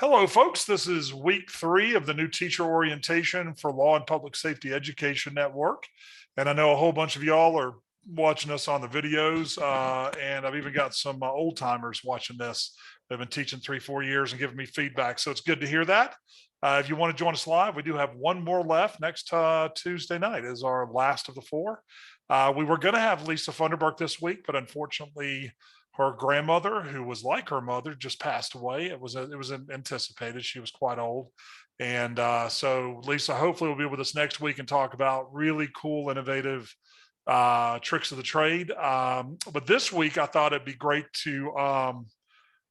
Hello, folks. This is week 3 of the new teacher orientation for Law and Public Safety Education Network. And I know a whole bunch of y'all are watching us on the videos, and I've even got some old timers watching this. They've been teaching 3, 4 years and giving me feedback. So it's good to hear that. If you want to join us live, we do have one more left next Tuesday night is our last of the 4. We were going to have Lisa Funderburk this week, but unfortunately, her grandmother, who was like her mother, just passed away. It was anticipated. She was quite old, and so Lisa hopefully will be with us next week and talk about really cool, innovative tricks of the trade. But this week, I thought it'd be great to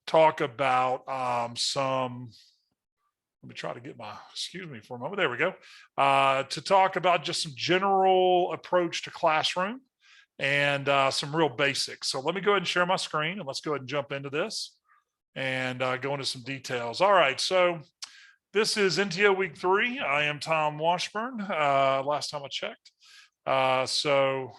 talk about some. Let me try to get my, excuse me for a moment. There we go. To talk about just some general approach to classroom and some real basics. So let me go ahead and share my screen and let's go ahead and jump into this and go into some details. All right, so this is NTO week 3. I am Tom Washburn, last time I checked. So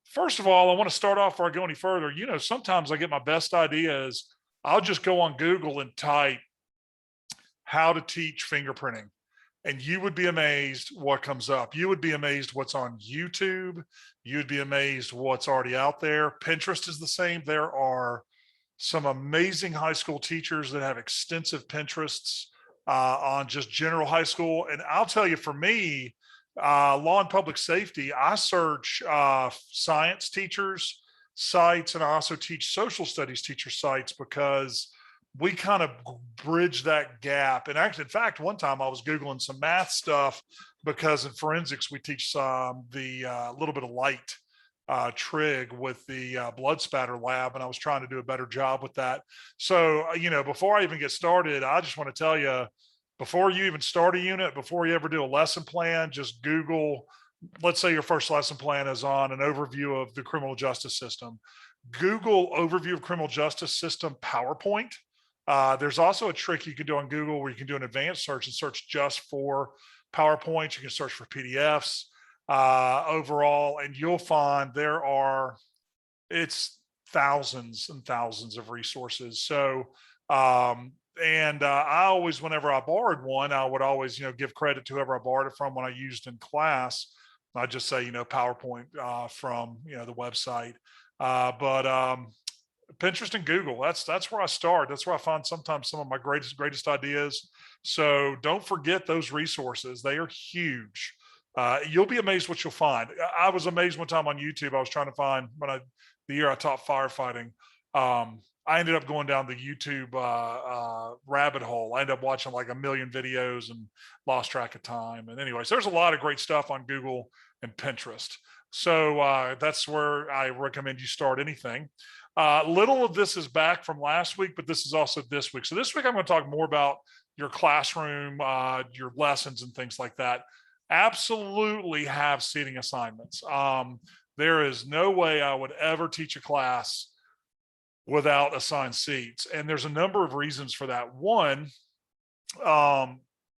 first of all, I want to start off before I go any further. You know, sometimes I get my best ideas. I'll just go on Google and type how to teach fingerprinting. And you would be amazed what comes up. You would be amazed what's on YouTube. You'd be amazed what's already out there. Pinterest is the same. There are some amazing high school teachers that have extensive Pinterests on just general high school. And I'll tell you, for me, law and public safety, I search science teachers sites, and I also teach social studies teacher sites because we kind of bridge that gap. And actually, in fact, one time I was Googling some math stuff because in forensics, we teach the little bit of light trig with the blood spatter lab. And I was trying to do a better job with that. So, you know, before I even get started, I just want to tell you, before you even start a unit, before you ever do a lesson plan, just Google, let's say your first lesson plan is on an overview of the criminal justice system. Google overview of criminal justice system PowerPoint. There's also a trick you can do on Google where you can do an advanced search and search just for PowerPoint. You can search for PDFs overall, and you'll find it's thousands and thousands of resources. So, I always, whenever I borrowed one, I would always, give credit to whoever I borrowed it from when I used in class. I just say, PowerPoint from, the website. But Pinterest and Google, that's where I start. That's where I find sometimes some of my greatest ideas. So don't forget those resources. They are huge. You'll be amazed what you'll find. I was amazed one time on YouTube. I was trying to find the year I taught firefighting. I ended up going down the YouTube rabbit hole. I ended up watching like a million videos and lost track of time. And anyways, there's a lot of great stuff on Google and Pinterest. So that's where I recommend you start anything. Little of this is back from last week, but this is also this week. So this week, I'm going to talk more about your classroom, your lessons and things like that. Absolutely have seating assignments. There is no way I would ever teach a class without assigned seats. And there's a number of reasons for that. One,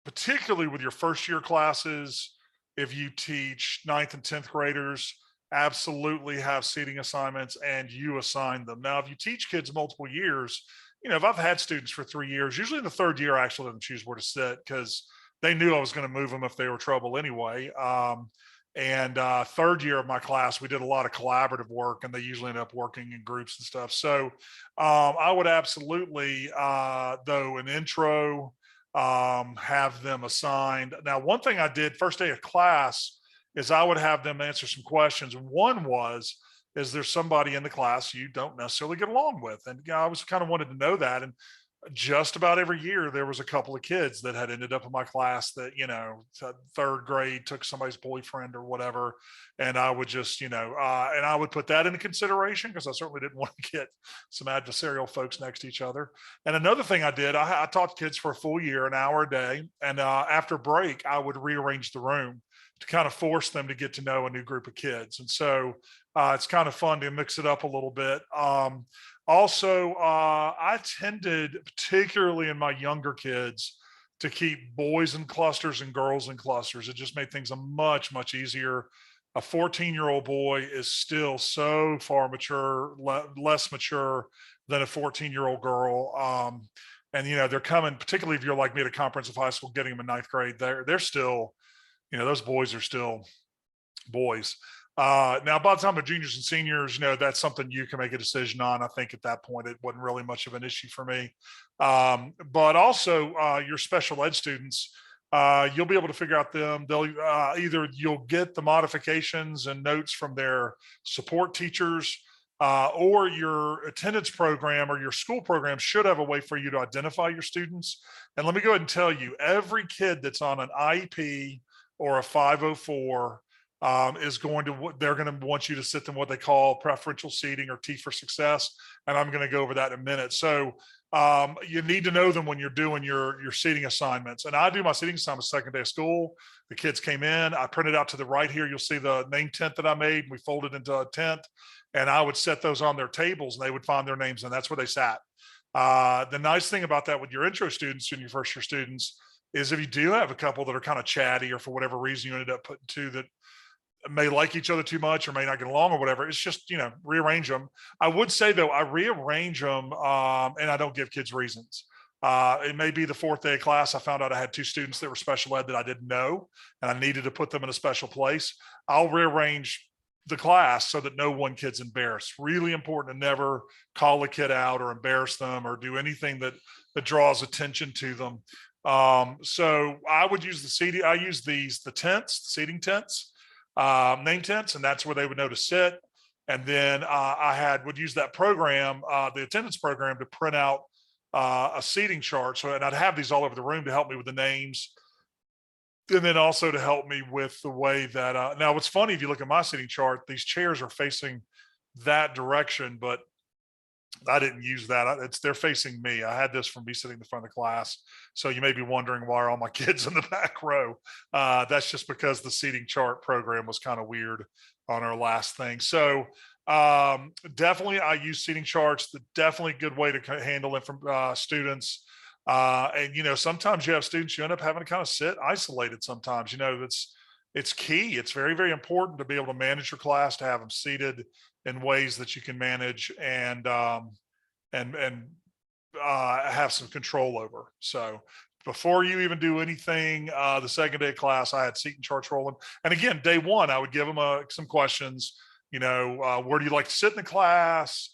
particularly with your first year classes, if you teach 9th and 10th graders, absolutely have seating assignments and you assign them. Now, if you teach kids multiple years, if I've had students for 3 years, usually in the third year, I actually let them choose where to sit because they knew I was going to move them if they were trouble anyway. Third year of my class, we did a lot of collaborative work and they usually end up working in groups and stuff. So I would absolutely, though, an intro, have them assigned. Now, one thing I did first day of class is I would have them answer some questions. One was, is there somebody in the class you don't necessarily get along with? And I was kind of wanted to know that. And just about every year, there was a couple of kids that had ended up in my class that, third grade took somebody's boyfriend or whatever. And I would just, and I would put that into consideration because I certainly didn't want to get some adversarial folks next to each other. And another thing I did, I taught kids for a full year, an hour a day. And after break, I would rearrange the room to kind of force them to get to know a new group of kids. And so it's kind of fun to mix it up a little bit. Also, I tended, particularly in my younger kids, to keep boys in clusters and girls in clusters. It just made things much, much easier. A 14-year-old boy is still so far mature, less mature than a 14-year-old girl. And, they're coming, particularly if you're like me at a comprehensive high school, getting them in ninth grade, they're still, those boys are still boys. Now, by the time they're juniors and seniors, that's something you can make a decision on. I think at that point, it wasn't really much of an issue for me. But also, your special ed students, you'll be able to figure out them. They'll either you'll get the modifications and notes from their support teachers, or your attendance program or your school program should have a way for you to identify your students. And let me go ahead and tell you, every kid that's on an IEP or a 504 they're going to want you to sit them what they call preferential seating or T for success. And I'm going to go over that in a minute. So you need to know them when you're doing your seating assignments. And I do my seating assignments second day of school. The kids came in, I printed out to the right here. You'll see the name tent that I made. We folded into a tent, and I would set those on their tables and they would find their names, and that's where they sat. The nice thing about that with your intro students and your first year students is if you do have a couple that are kind of chatty, or for whatever reason you ended up putting two that may like each other too much or may not get along or whatever, it's just, rearrange them. I would say though, I rearrange them, and I don't give kids reasons. It may be the fourth day of class, I found out I had two students that were special ed that I didn't know, and I needed to put them in a special place. I'll rearrange the class so that no one kid's embarrassed. Really important to never call a kid out or embarrass them or do anything that draws attention to them. So I would use I use the tents, the seating tents, name tents, and that's where they would know to sit. And then would use that program, the attendance program, to print out a seating chart. So, and I'd have these all over the room to help me with the names, and then also to help me with the way that. Now, what's funny, if you look at my seating chart, these chairs are facing that direction, but I didn't use that. They're facing me. I had this from me sitting in the front of the class. So you may be wondering why are all my kids in the back row. That's just because the seating chart program was kind of weird on our last thing. So definitely I use seating charts. Definitely a good way to handle it from students. And sometimes you have students you end up having to kind of sit isolated sometimes. It's key. It's very, very important to be able to manage your class, to have them seated in ways that you can manage and have some control over. So before you even do anything, the second day of class, I had seating charts rolling. And again, day one, I would give them some questions. Where do you like to sit in the class?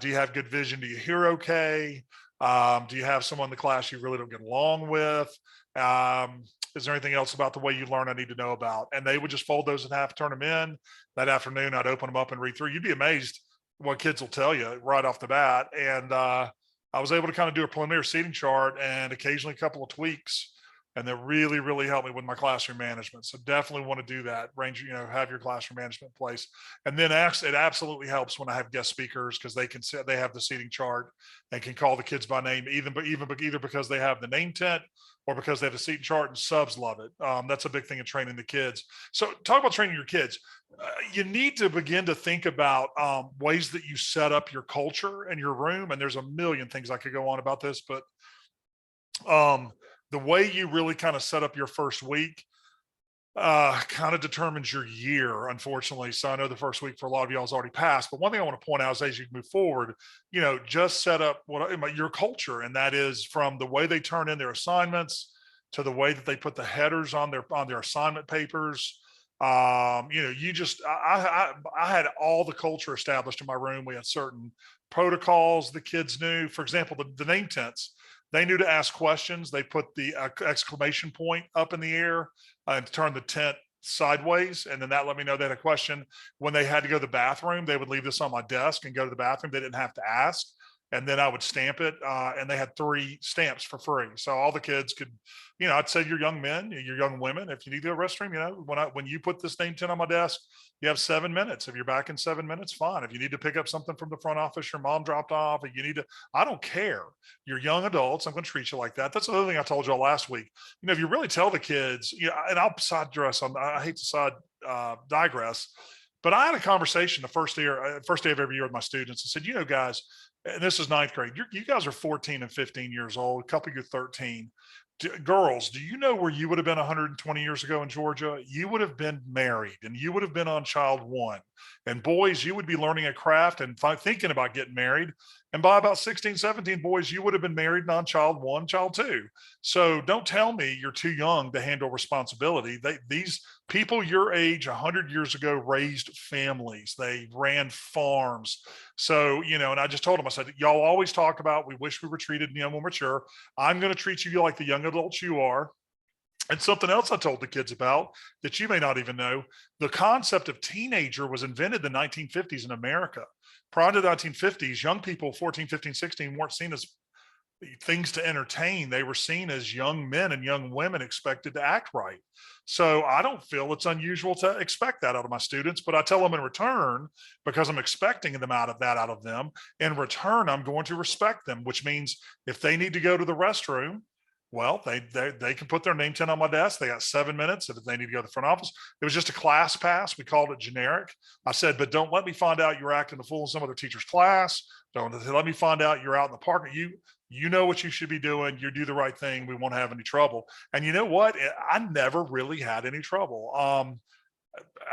Do you have good vision? Do you hear okay? Do you have someone in the class you really don't get along with? Is there anything else about the way you learn I need to know about? And they would just fold those in half, turn them in. That afternoon, I'd open them up and read through. You'd be amazed what kids will tell you right off the bat. And I was able to kind of do a preliminary seating chart and occasionally a couple of tweaks. And that really, really helped me with my classroom management. So definitely want to do that. Have your classroom management in place. And then it absolutely helps when I have guest speakers, because they have the seating chart and can call the kids by name, either because they have the name tent or because they have the seating chart, and subs love it. That's a big thing in training the kids. So talk about training your kids. You need to begin to think about ways that you set up your culture and your room. And there's a million things I could go on about this, but the way you really kind of set up your first week kind of determines your year, unfortunately. So I know the first week for a lot of y'all has already passed, but one thing I want to point out is as you move forward, just set up your culture. And that is from the way they turn in their assignments to the way that they put the headers on their assignment papers. I had all the culture established in my room. We had certain protocols the kids knew. For example, the name tents. They knew to ask questions. They put the exclamation point up in the air and turn the tent sideways. And then that let me know they had a question. When they had to go to the bathroom, they would leave this on my desk and go to the bathroom. They didn't have to ask. And then I would stamp it. And they had 3 stamps for free. So all the kids could, I'd say your young men, your young women, if you need to go to the restroom, when you put this name tent on my desk, you have 7 minutes. If you're back in 7 minutes, fine. If you need to pick up something from the front office, your mom dropped off, I don't care. You're young adults. I'm going to treat you like that. That's another thing I told y'all last week. If you really tell the kids, and I'll I hate to digress, but I had a conversation the first day of every year with my students. I said, guys, and this is ninth grade. You guys are 14 and 15 years old. A couple of you 13. Girls, do you know where you would have been 120 years ago in Georgia? You would have been married and you would have been on child one. And boys, you would be learning a craft and thinking about getting married. And by about 16, 17, boys, you would have been married and on child one, child two. So don't tell me you're too young to handle responsibility. These people your age 100 years ago raised families, they ran farms. So, and I just told them, I said, y'all always talk about, we wish we were treated young when mature. I'm going to treat you like the young adults you are. And something else I told the kids about that you may not even know, the concept of teenager was invented in the 1950s in America. Prior to the 1950s, young people, 14, 15, 16, weren't seen as things to entertain. They were seen as young men and young women expected to act right. So I don't feel it's unusual to expect that out of my students, but I tell them in return, because I'm expecting them out of them, in return, I'm going to respect them, which means if they need to go to the restroom, well, they can put their name tag on my desk. They got 7 minutes. If they need to go to the front office, it was just a class pass. We called it generic. I said, but don't let me find out you're acting a fool in some other teacher's class. Don't let me find out you're out in the park. You know what you should be doing. You do the right thing. We won't have any trouble. And you know what? I never really had any trouble.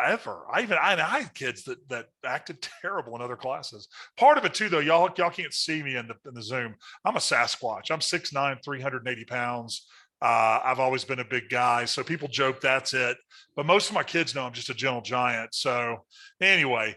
Ever. I had kids that acted terrible in other classes. Part of it too, though, y'all can't see me in the Zoom. I'm a Sasquatch. I'm 6'9", 380 pounds. I've always been a big guy, so people joke that's it. But most of my kids know I'm just a gentle giant. So anyway,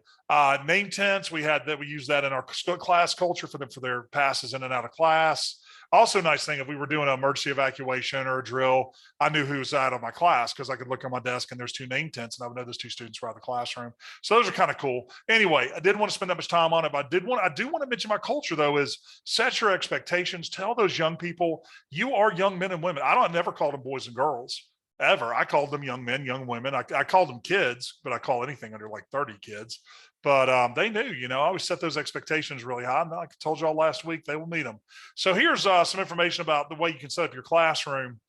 name tents, we used that in our class culture for them for their passes in and out of class. Also, nice thing, if we were doing an emergency evacuation or a drill, I knew who was out of my class because I could look on my desk and there's two name tents and I would know those two students were out of the classroom. So those are kind of cool. Anyway, I didn't want to spend that much time on it, but I do want to mention my culture though, is set your expectations. Tell those young people, you are young men and women. I never called them boys and girls ever. I called them young men, young women. I called them kids, but I call anything under like 30 kids. But they knew, I always set those expectations really high. And like I told y'all last week, they will meet them. So here's some information about the way you can set up your classroom.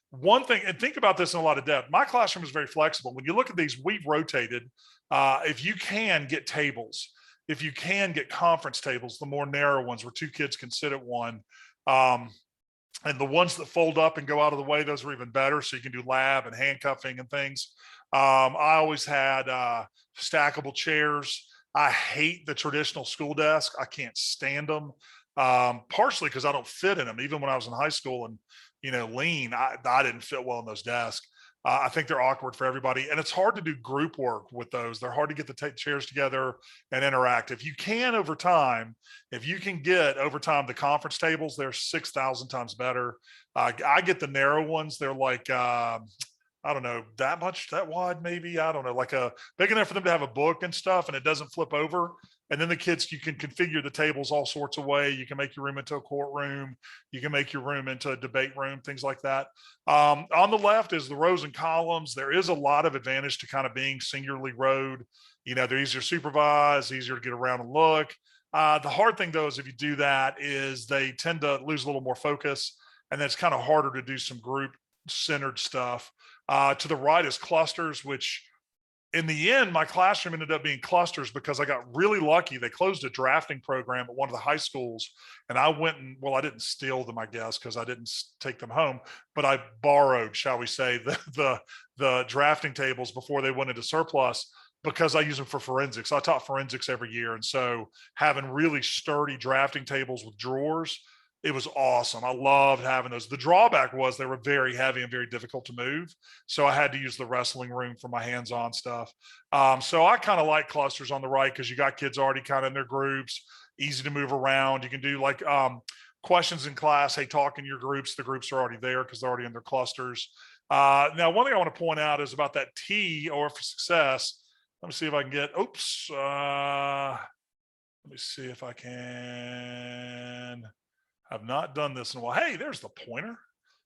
One thing, and think about this in a lot of depth. My classroom is very flexible. When you look at these, we've rotated. If you can get tables, if you can get conference tables, the more narrow ones where two kids can sit at one. And the ones that fold up and go out of the way, those are even better. So you can do lab and handcuffing and things. I always had stackable chairs. I hate the traditional school desk. I can't stand them. Partially because I don't fit in them. Even when I was in high school and, lean, I didn't fit well in those desks. I think they're awkward for everybody. And it's hard to do group work with those. They're hard to get the chairs together and interact. If you can over time, if you can get over time, the conference tables, they're 6,000 times better. I get the narrow ones. They're like, I don't know, that wide, maybe. I don't know, like big enough for them to have a book and stuff, and it doesn't flip over. And then the kids, you can configure the tables all sorts of way. You can make your room into a courtroom. You can make your room into a debate room, things like that. On the left is the rows and columns. There is a lot of advantage to kind of being singularly rowed. They're easier to supervise, easier to get around and look. The hard thing though is if you do that is they tend to lose a little more focus, and then it's kind of harder to do some group centered stuff. To the right is clusters, which in the end, my classroom ended up being clusters because I got really lucky. They closed a drafting program at one of the high schools, and I went and, well, I didn't steal them, I guess, because I didn't take them home, but I borrowed, shall we say, the drafting tables before they went into surplus, because I use them for forensics. I taught forensics every year. And so having really sturdy drafting tables with drawers, it was awesome. I loved having those. The drawback was they were very heavy and very difficult to move. So I had to use the wrestling room for my hands-on stuff. So I kind of like clusters on the right because you got kids already kind of in their groups, easy to move around. You can do like questions in class. Hey, talk in your groups. The groups are already there because they're already in their clusters. Now, one thing I want to point out is about that T, or for success. Let me see if I can get, let me see if I can. I've not done this in a while. Hey, there's the pointer.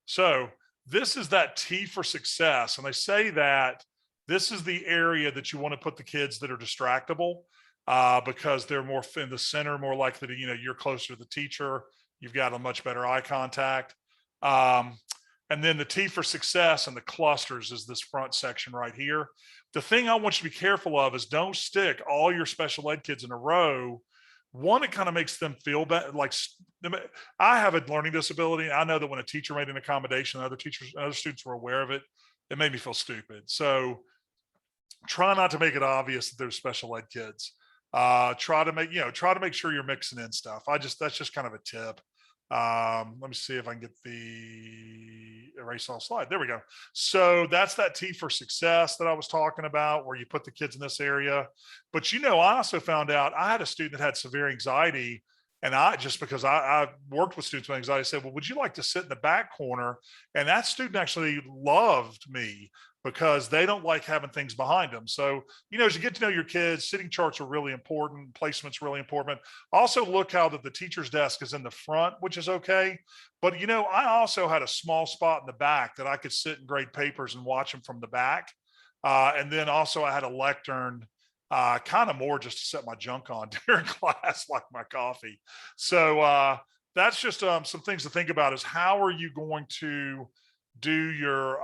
So this is that T for success. And they say that this is the area that you want to put the kids that are distractible because they're more in the center, more likely to, you're closer to the teacher. You've got a much better eye contact. And then the T for success and the clusters is this front section right here. The thing I want you to be careful of is don't stick all your special ed kids in a row One, it kind of makes them feel better. Like I have a learning disability. I know that when a teacher made an accommodation, other teachers, other students were aware of it. It made me feel stupid. So try not to make it obvious that there's special ed kids. Try to make sure you're mixing in stuff. That's just kind of a tip. Let me see if I can get the erase all slide. There we go. So that's that T for success that I was talking about, where you put the kids in this area. But I also found out I had a student that had severe anxiety. And because I worked with students with anxiety, I said, well, would you like to sit in the back corner? And that student actually loved me because they don't like having things behind them. So, as you get to know your kids, sitting charts are really important. Placement's really important. Also look how the teacher's desk is in the front, which is okay. But, I also had a small spot in the back that I could sit and grade papers and watch them from the back. And then also I had a lectern, kind of more just to set my junk on during class, like my coffee. So that's just some things to think about is how are you going to do your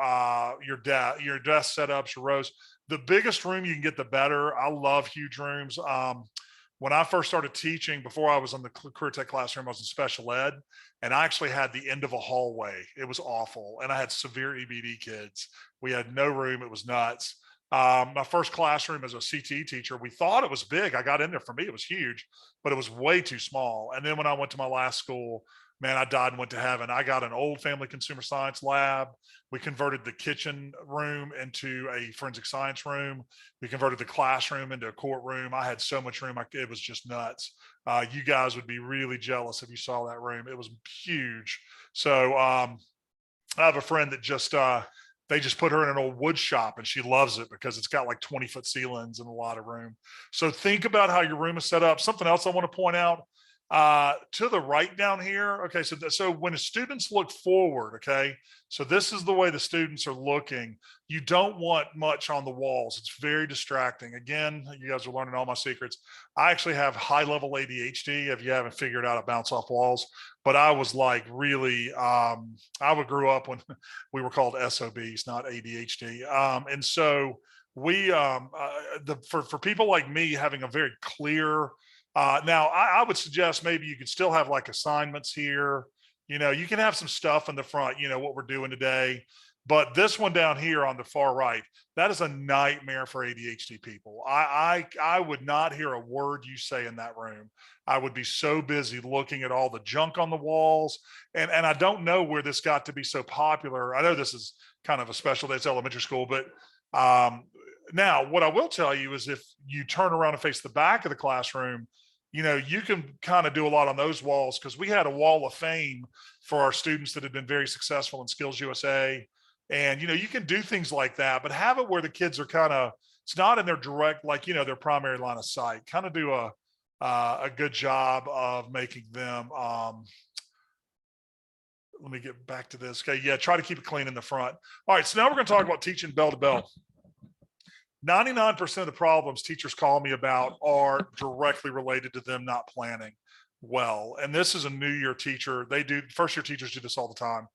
desk setups, your rows. The biggest room you can get, the better. I love huge rooms. When I first started teaching, before I was in the career tech classroom, I was in special ed, and I actually had the end of a hallway. It was awful, and I had severe EBD kids. We had no room. It was nuts. My first classroom as a CTE teacher, we thought it was big. I got in there, for me, it was huge, but it was way too small. And then when I went to my last school, man, I died and went to heaven. I got an old family consumer science lab. We converted the kitchen room into a forensic science room. We converted the classroom into a courtroom. I had so much room. It was just nuts. You guys would be really jealous if you saw that room. It was huge. So I have a friend that they just put her in an old wood shop, and she loves it because it's got like 20-foot ceilings and a lot of room. So think about how your room is set up. Something else I want to point out, to the right down here. Okay. So when students look forward, okay, so this is the way the students are looking. You don't want much on the walls. It's very distracting. Again, you guys are learning all my secrets. I actually have high level ADHD. If you haven't figured out, I bounce off walls, but I was like really, I would grew up when we were called SOBs, not ADHD. And so for people like me, having a very clear, now I would suggest maybe you could still have like assignments here. You can have some stuff in the front, what we're doing today. But this one down here on the far right, that is a nightmare for ADHD people. I would not hear a word you say in that room. I would be so busy looking at all the junk on the walls. And I don't know where this got to be so popular. I know this is kind of a special day, it's elementary school, but now what I will tell you is if you turn around and face the back of the classroom, you can kind of do a lot on those walls, because we had a wall of fame for our students that had been very successful in Skills USA. And, you can do things like that, but have it where the kids are it's not in their direct, like, their primary line of sight. Kind of do a good job of making them, let me get back to this. Okay. Yeah. Try to keep it clean in the front. All right. So now we're going to talk about teaching bell to bell. 99% of the problems teachers call me about are directly related to them not planning well. And this is a new year teacher. First year teachers do this all the time.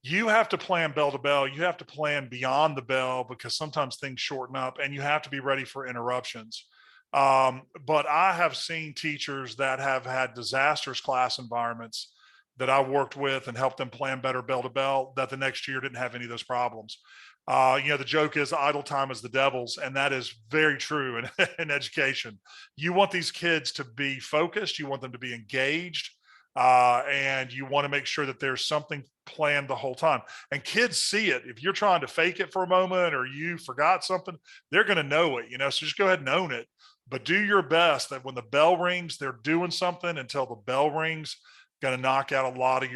You have to plan bell to bell. You have to plan beyond the bell, because sometimes things shorten up, and you have to be ready for interruptions. But I have seen teachers that have had disastrous class environments that I worked with and helped them plan better bell to bell, that the next year didn't have any of those problems. The joke is idle time is the devil's, and that is very true in education. You want these kids to be focused, you want them to be engaged, and you want to make sure that there's something planned the whole time. And kids see it. If you're trying to fake it for a moment, or you forgot something, they're going to know it, so just go ahead and own it. But do your best that when the bell rings, they're doing something until the bell rings. Going to knock out a lot of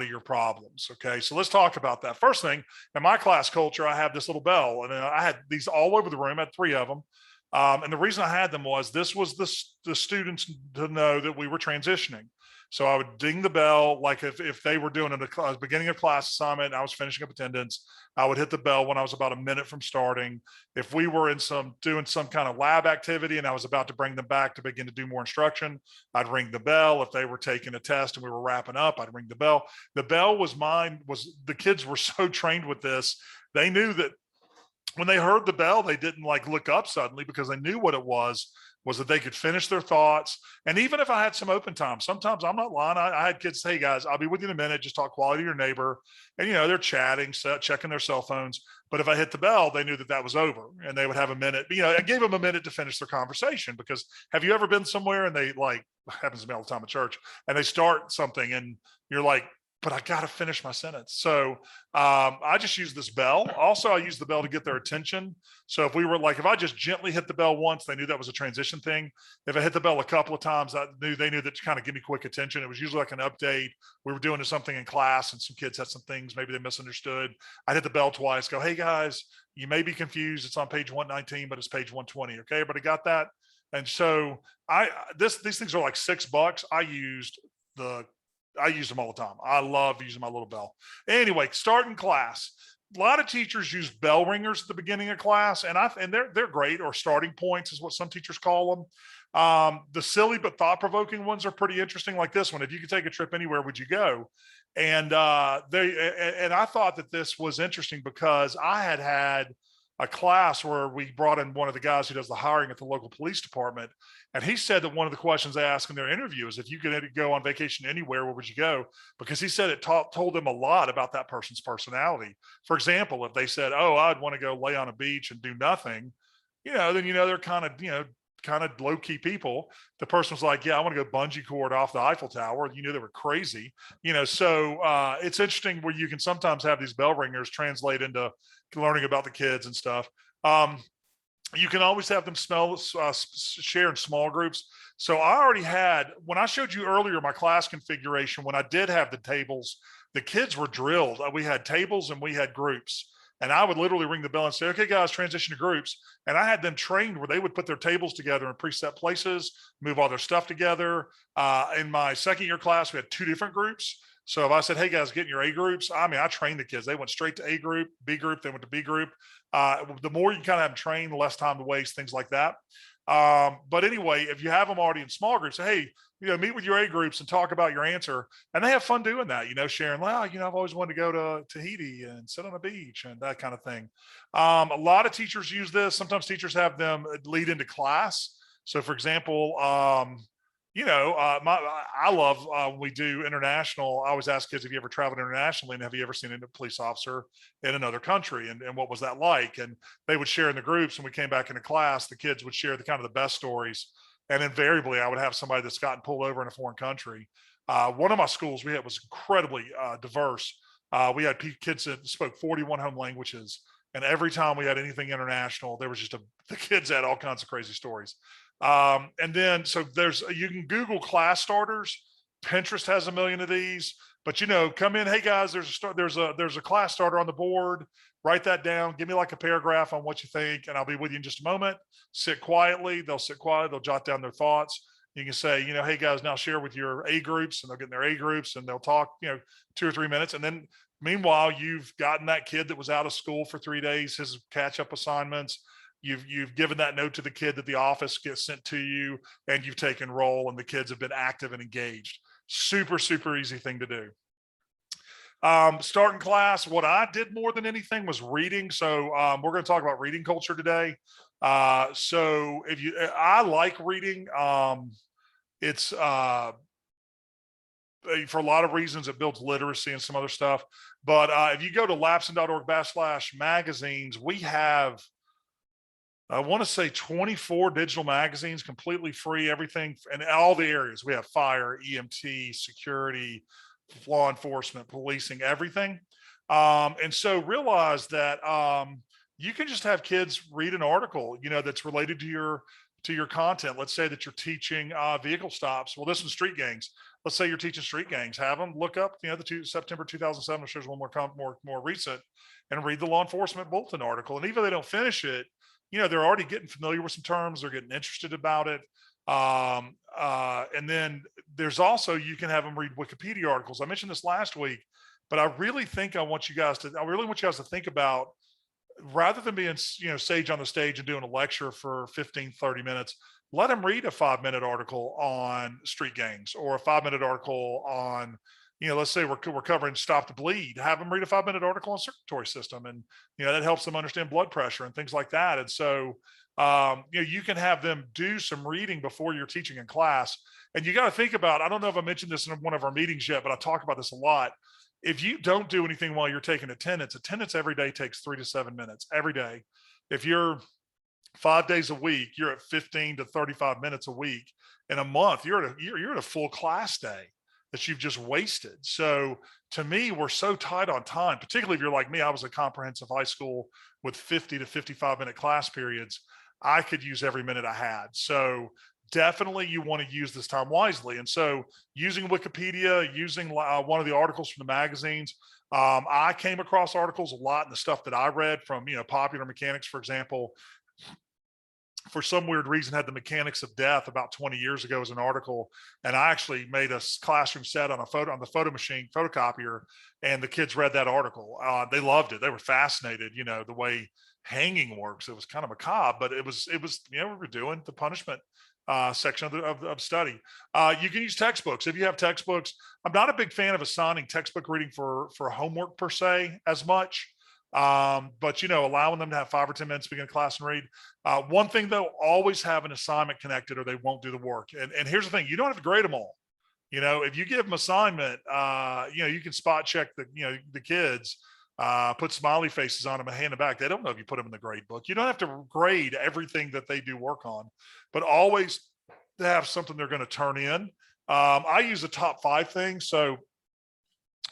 your problems. Okay. So let's talk about that. First thing, in my class culture, I have this little bell, and I had these all over the room. I had 3 of them. And the reason I had them was this was the students to know that we were transitioning. So I would ding the bell, like if they were doing a beginning of class assignment, and I was finishing up attendance, I would hit the bell when I was about a minute from starting. If we were doing some kind of lab activity and I was about to bring them back to begin to do more instruction, I'd ring the bell. If they were taking a test and we were wrapping up, I'd ring the bell. The bell was the kids were so trained with this. They knew that when they heard the bell, they didn't like look up suddenly, because they knew what it was. was that they could finish their thoughts. And even if I had some open time, sometimes I'm not lying. I had kids say, hey guys, I'll be with you in a minute. Just talk quality to your neighbor. And, they're chatting, checking their cell phones. But if I hit the bell, they knew that that was over and they would have a minute. I gave them a minute to finish their conversation, because have you ever been somewhere and they happens to me all the time at church, and they start something and you're like, but I got to finish my sentence. So I just use this bell. Also, I use the bell to get their attention. So if I just gently hit the bell once, they knew that was a transition thing. If I hit the bell a couple of times, they knew that to kind of give me quick attention. It was usually like an update. We were doing something in class and some kids had some things, maybe they misunderstood. I'd hit the bell twice, go, hey guys, you may be confused. It's on page 119, but it's page 120. Okay, everybody got that? And so these things are like $6. I use them all the time. I love using my little bell. Anyway, starting class. A lot of teachers use bell ringers at the beginning of class, and they're great, or starting points is what some teachers call them. The silly but thought-provoking ones are pretty interesting, like this one. If you could take a trip anywhere, would you go? And I thought that this was interesting because I had a class where we brought in one of the guys who does the hiring at the local police department. And he said that one of the questions they asked in their interview is, if you could go on vacation anywhere, where would you go? Because he said it told them a lot about that person's personality. For example, if they said, oh, I'd want to go lay on a beach and do nothing, then, they're kind of low key people. The person was like, yeah, I want to go bungee cord off the Eiffel Tower. They were crazy, so it's interesting where you can sometimes have these bell ringers translate into learning about the kids and stuff. You can always have them share in small groups. So I already had, when I showed you earlier my class configuration, when I did have the tables, the kids were drilled. We had tables and we had groups. And I would literally ring the bell and say, okay, guys, transition to groups. And I had them trained where they would put their tables together in preset places, move all their stuff together. In my second year class, we had 2 different groups. So if I said, hey guys, get in your A groups, I trained the kids. They went straight to A group, B group, they went to B group. The more you kind of have them trained, the less time to waste, things like that. But anyway, if you have them already in small groups, hey, meet with your A groups and talk about your answer. And they have fun doing that, sharing, well, I've always wanted to go to Tahiti and sit on a beach and that kind of thing. A lot of teachers use this. Sometimes teachers have them lead into class. So for example, I love when we do international. I always ask kids, have you ever traveled internationally, and have you ever seen a police officer in another country, and what was that like? And they would share in the groups, and we came back into class, the kids would share the kind of the best stories. And invariably I would have somebody that's gotten pulled over in a foreign country. One of my schools we had was incredibly diverse. We had kids that spoke 41 home languages, and every time we had anything international, there was the kids had all kinds of crazy stories. And then, so you can Google class starters. Pinterest has a million of these, but come in, hey guys, there's a class starter on the board. Write that down. Give me like a paragraph on what you think, and I'll be with you in just a moment. Sit quietly. They'll sit quiet. They'll jot down their thoughts. You can say, hey guys, now share with your A groups, and they'll get in their A groups and they'll talk, 2 or 3 minutes. And then meanwhile, you've gotten that kid that was out of school for 3 days, his catch up assignments. You've given that note to the kid that the office gets sent to you, and you've taken roll, and the kids have been active and engaged. Super, super easy thing to do. Starting class, what I did more than anything was reading. So we're going to talk about reading culture today. So I like reading. It's for a lot of reasons. It builds literacy and some other stuff. But if you go to lapson.org/magazines, we have, I want to say 24 digital magazines, completely free, everything in all the areas. We have fire, EMT, security, law enforcement, policing, everything. And so realize that you can just have kids read an article, that's related to your content. Let's say that you're teaching vehicle stops. Well, this is street gangs. Let's say you're teaching street gangs. Have them look up, September 2007, which is one more recent, and read the law enforcement bulletin article. And even if they don't finish it, they're already getting familiar with some terms. They're getting interested about it. And then there's also, you can have them read Wikipedia articles. I mentioned this last week, but I really want you guys to think about, rather than being, sage on the stage and doing a lecture for 15, 30 minutes, let them read a 5-minute article on street gangs, or a 5-minute article on let's say we're covering Stop the Bleed, have them read a 5-minute article on circulatory system. And, that helps them understand blood pressure and things like that. And so, you can have them do some reading before you're teaching in class. And you got to think about, I don't know if I mentioned this in one of our meetings yet, but I talk about this a lot. If you don't do anything while you're taking attendance every day takes 3 to 7 minutes every day. If you're 5 days a week, you're at 15 to 35 minutes a week. In a month, you're at a full class day that you've just wasted. So to me, we're so tight on time, particularly if you're like me. I was a comprehensive high school with 50 to 55-minute class periods. I could use every minute I had. So definitely you want to use this time wisely. And so using Wikipedia, using one of the articles from the magazines, I came across articles a lot in the stuff that I read from, Popular Mechanics, for example. For some weird reason, had the Mechanics of Death about 20 years ago as an article, and I actually made a classroom set on the photocopier, and the kids read that article. They loved it. They were fascinated. The way hanging works. It was kind of macabre, but it was we were doing the punishment section of study. You can use textbooks if you have textbooks. I'm not a big fan of assigning textbook reading for homework per se as much. But allowing them to have 5 or 10 minutes to begin class and read. One thing though, always have an assignment connected or they won't do the work. And here's the thing, you don't have to grade them all. If you give them assignment, you can spot check the kids, put smiley faces on them and hand them back. They don't know if you put them in the grade book. You don't have to grade everything that they do work on, but always have something they're going to turn in. I use the top 5 things. So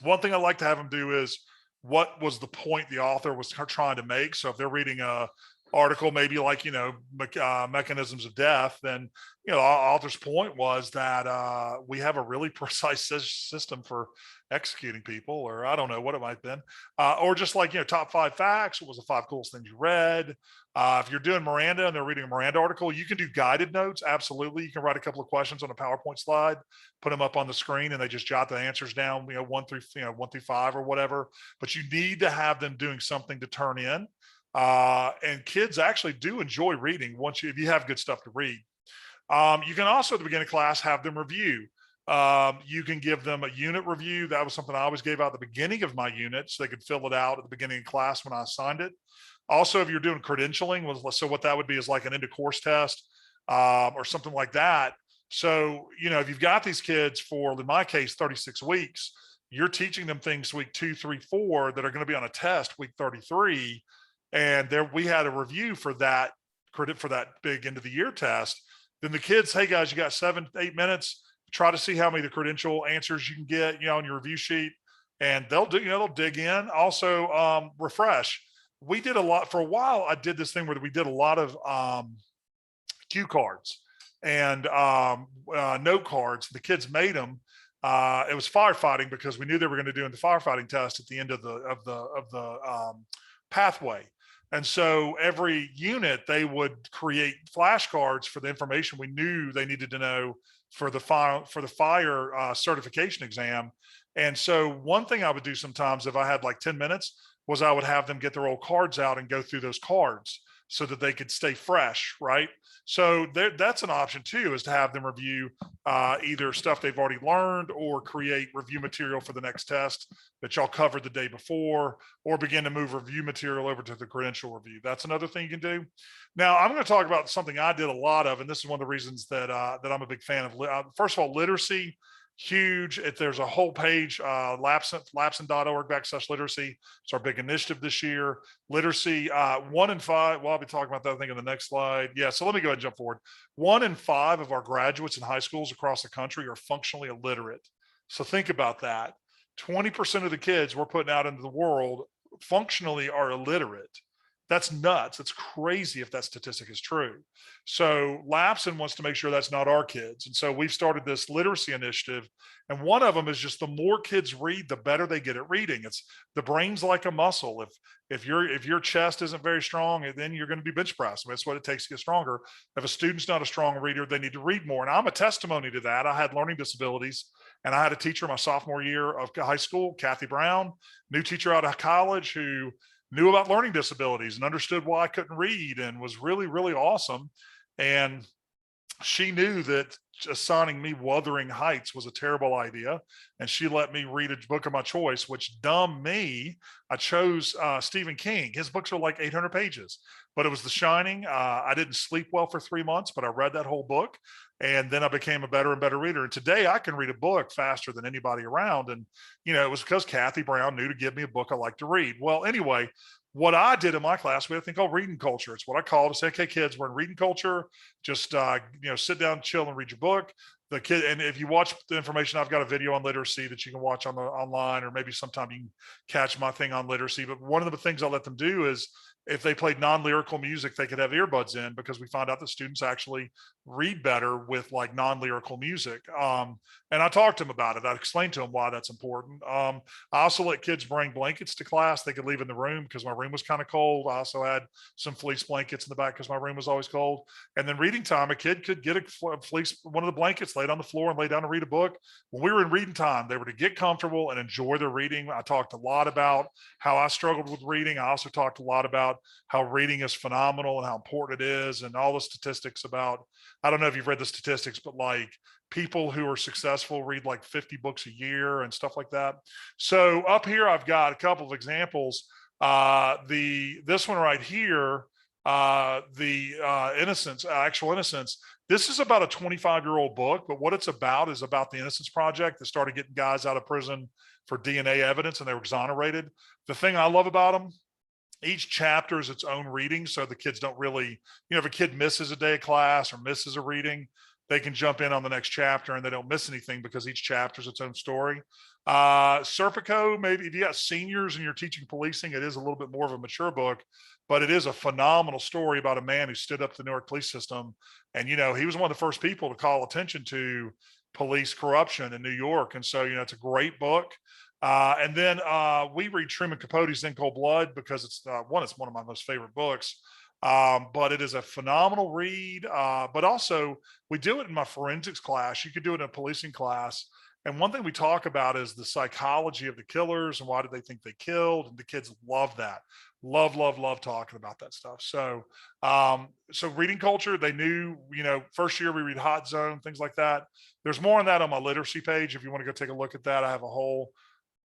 one thing I like to have them do is, what was the point the author was trying to make? So if they're reading a article, maybe like, Mechanisms of Death, then, the author's point was that we have a really precise system for executing people, or I don't know what it might have been. Or just like, top 5 facts. What was the 5 coolest things you read? If you're doing Miranda and they're reading a Miranda article, you can do guided notes. Absolutely. You can write a couple of questions on a PowerPoint slide, put them up on the screen, and they just jot the answers down, 1 through 5 or whatever. But you need to have them doing something to turn in. And kids actually do enjoy reading if you have good stuff to read. You can also at the beginning of class have them review. You can give them a unit review. That was something I always gave out at the beginning of my unit so they could fill it out at the beginning of class when I assigned it. Also, if you're doing credentialing, so what that would be is like an end of course test, or something like that. So, if you've got these kids for, in my case, 36 weeks, you're teaching them things week 2, 3, 4 that are going to be on a test week 33. And there we had a review for that big end of the year test. Then the kids, hey guys, you got 7 to 8 minutes. Try to see how many of the credential answers you can get, on your review sheet, and they'll dig in. Also, refresh. We did a lot for a while. I did this thing where we did a lot of cue cards and note cards. The kids made them. It was firefighting because we knew they were going to do the firefighting test at the end of the pathway. And so every unit, they would create flashcards for the information we knew they needed to know for the fire certification exam. And so one thing I would do sometimes if I had like 10 minutes was I would have them get their old cards out and go through those cards so that they could stay fresh, right? So that's an option too, is to have them review either stuff they've already learned or create review material for the next test that y'all covered the day before, or begin to move review material over to the credential review. That's another thing you can do. Now, I'm going to talk about something I did a lot of, and this is one of the reasons that I'm a big fan of. First of all, literacy. Huge. If there's a whole page, lapson.org/literacy. It's our big initiative this year. Literacy, 1 in 5. Well, I'll be talking about that, I think, in the next slide. Yeah, so let me go ahead and jump forward. 1 in 5 of our graduates in high schools across the country are functionally illiterate. So think about that. 20% of the kids we're putting out into the world functionally are illiterate. That's nuts. It's crazy if that statistic is true. So Lapson wants to make sure that's not our kids. And so we've started this literacy initiative. And one of them is just the more kids read, the better they get at reading. It's the brain's like a muscle. If your chest isn't very strong, then you're going to be bench pressed. That's what it takes to get stronger. If a student's not a strong reader, they need to read more. And I'm a testimony to that. I had learning disabilities, and I had a teacher my sophomore year of high school, Kathy Brown, new teacher out of college, who knew about learning disabilities and understood why I couldn't read, and was really, really awesome. And she knew that assigning me Wuthering Heights was a terrible idea, and she let me read a book of my choice. Which, dumb me, I chose Stephen King. His books are like 800 pages, but it was The Shining. I didn't sleep well for 3 months, but I read that whole book, and then I became a better and better reader. And today I can read a book faster than anybody around. And it was because Kathy Brown knew to give me a book I like to read. Well, anyway, what I did in my class, we had a thing called reading culture. It's what I call to say, okay, kids, we're in reading culture. Just sit down, chill, and read your book. The kid, and if you watch the information, I've got a video on literacy that you can watch on the online, or maybe sometime you can catch my thing on literacy. But one of the things I let them do is, if they played non-lyrical music, they could have earbuds in, because we found out that students actually read better with like non-lyrical music. And I talked to them about it. I explained to them why that's important. I also let kids bring blankets to class. They could leave in the room because my room was kind of cold. I also had some fleece blankets in the back because my room was always cold. And then reading time, a kid could get a fleece, one of the blankets, lay it on the floor and lay down and read a book. When we were in reading time, they were to get comfortable and enjoy their reading. I talked a lot about how I struggled with reading. I also talked a lot about how reading is phenomenal and how important it is, and all the statistics about, I don't know if you've read the statistics, but like people who are successful read like 50 books a year and stuff like that. So up here, I've got a couple of examples. This one right here, the Innocence, Actual Innocence. This is about a 25-year-old book, but what it's about is about the Innocence Project that started getting guys out of prison for DNA evidence, and they were exonerated. The thing I love about them, each chapter is its own reading, so the kids don't really, if a kid misses a day of class or misses a reading, they can jump in on the next chapter and they don't miss anything because each chapter is its own story. Serpico, maybe if you got seniors and you're teaching policing, it is a little bit more of a mature book, but it is a phenomenal story about a man who stood up to the New York police system. And, he was one of the first people to call attention to police corruption in New York. And so, it's a great book. And then we read Truman Capote's In Cold Blood because it's one of my most favorite books. But it is a phenomenal read. But also, we do it in my forensics class. You could do it in a policing class. And one thing we talk about is the psychology of the killers and why did they think they killed. And the kids love that. Love, love, love talking about that stuff. So, so reading culture, they knew, first year we read Hot Zone, things like that. There's more on that on my literacy page. If you want to go take a look at that, I have a whole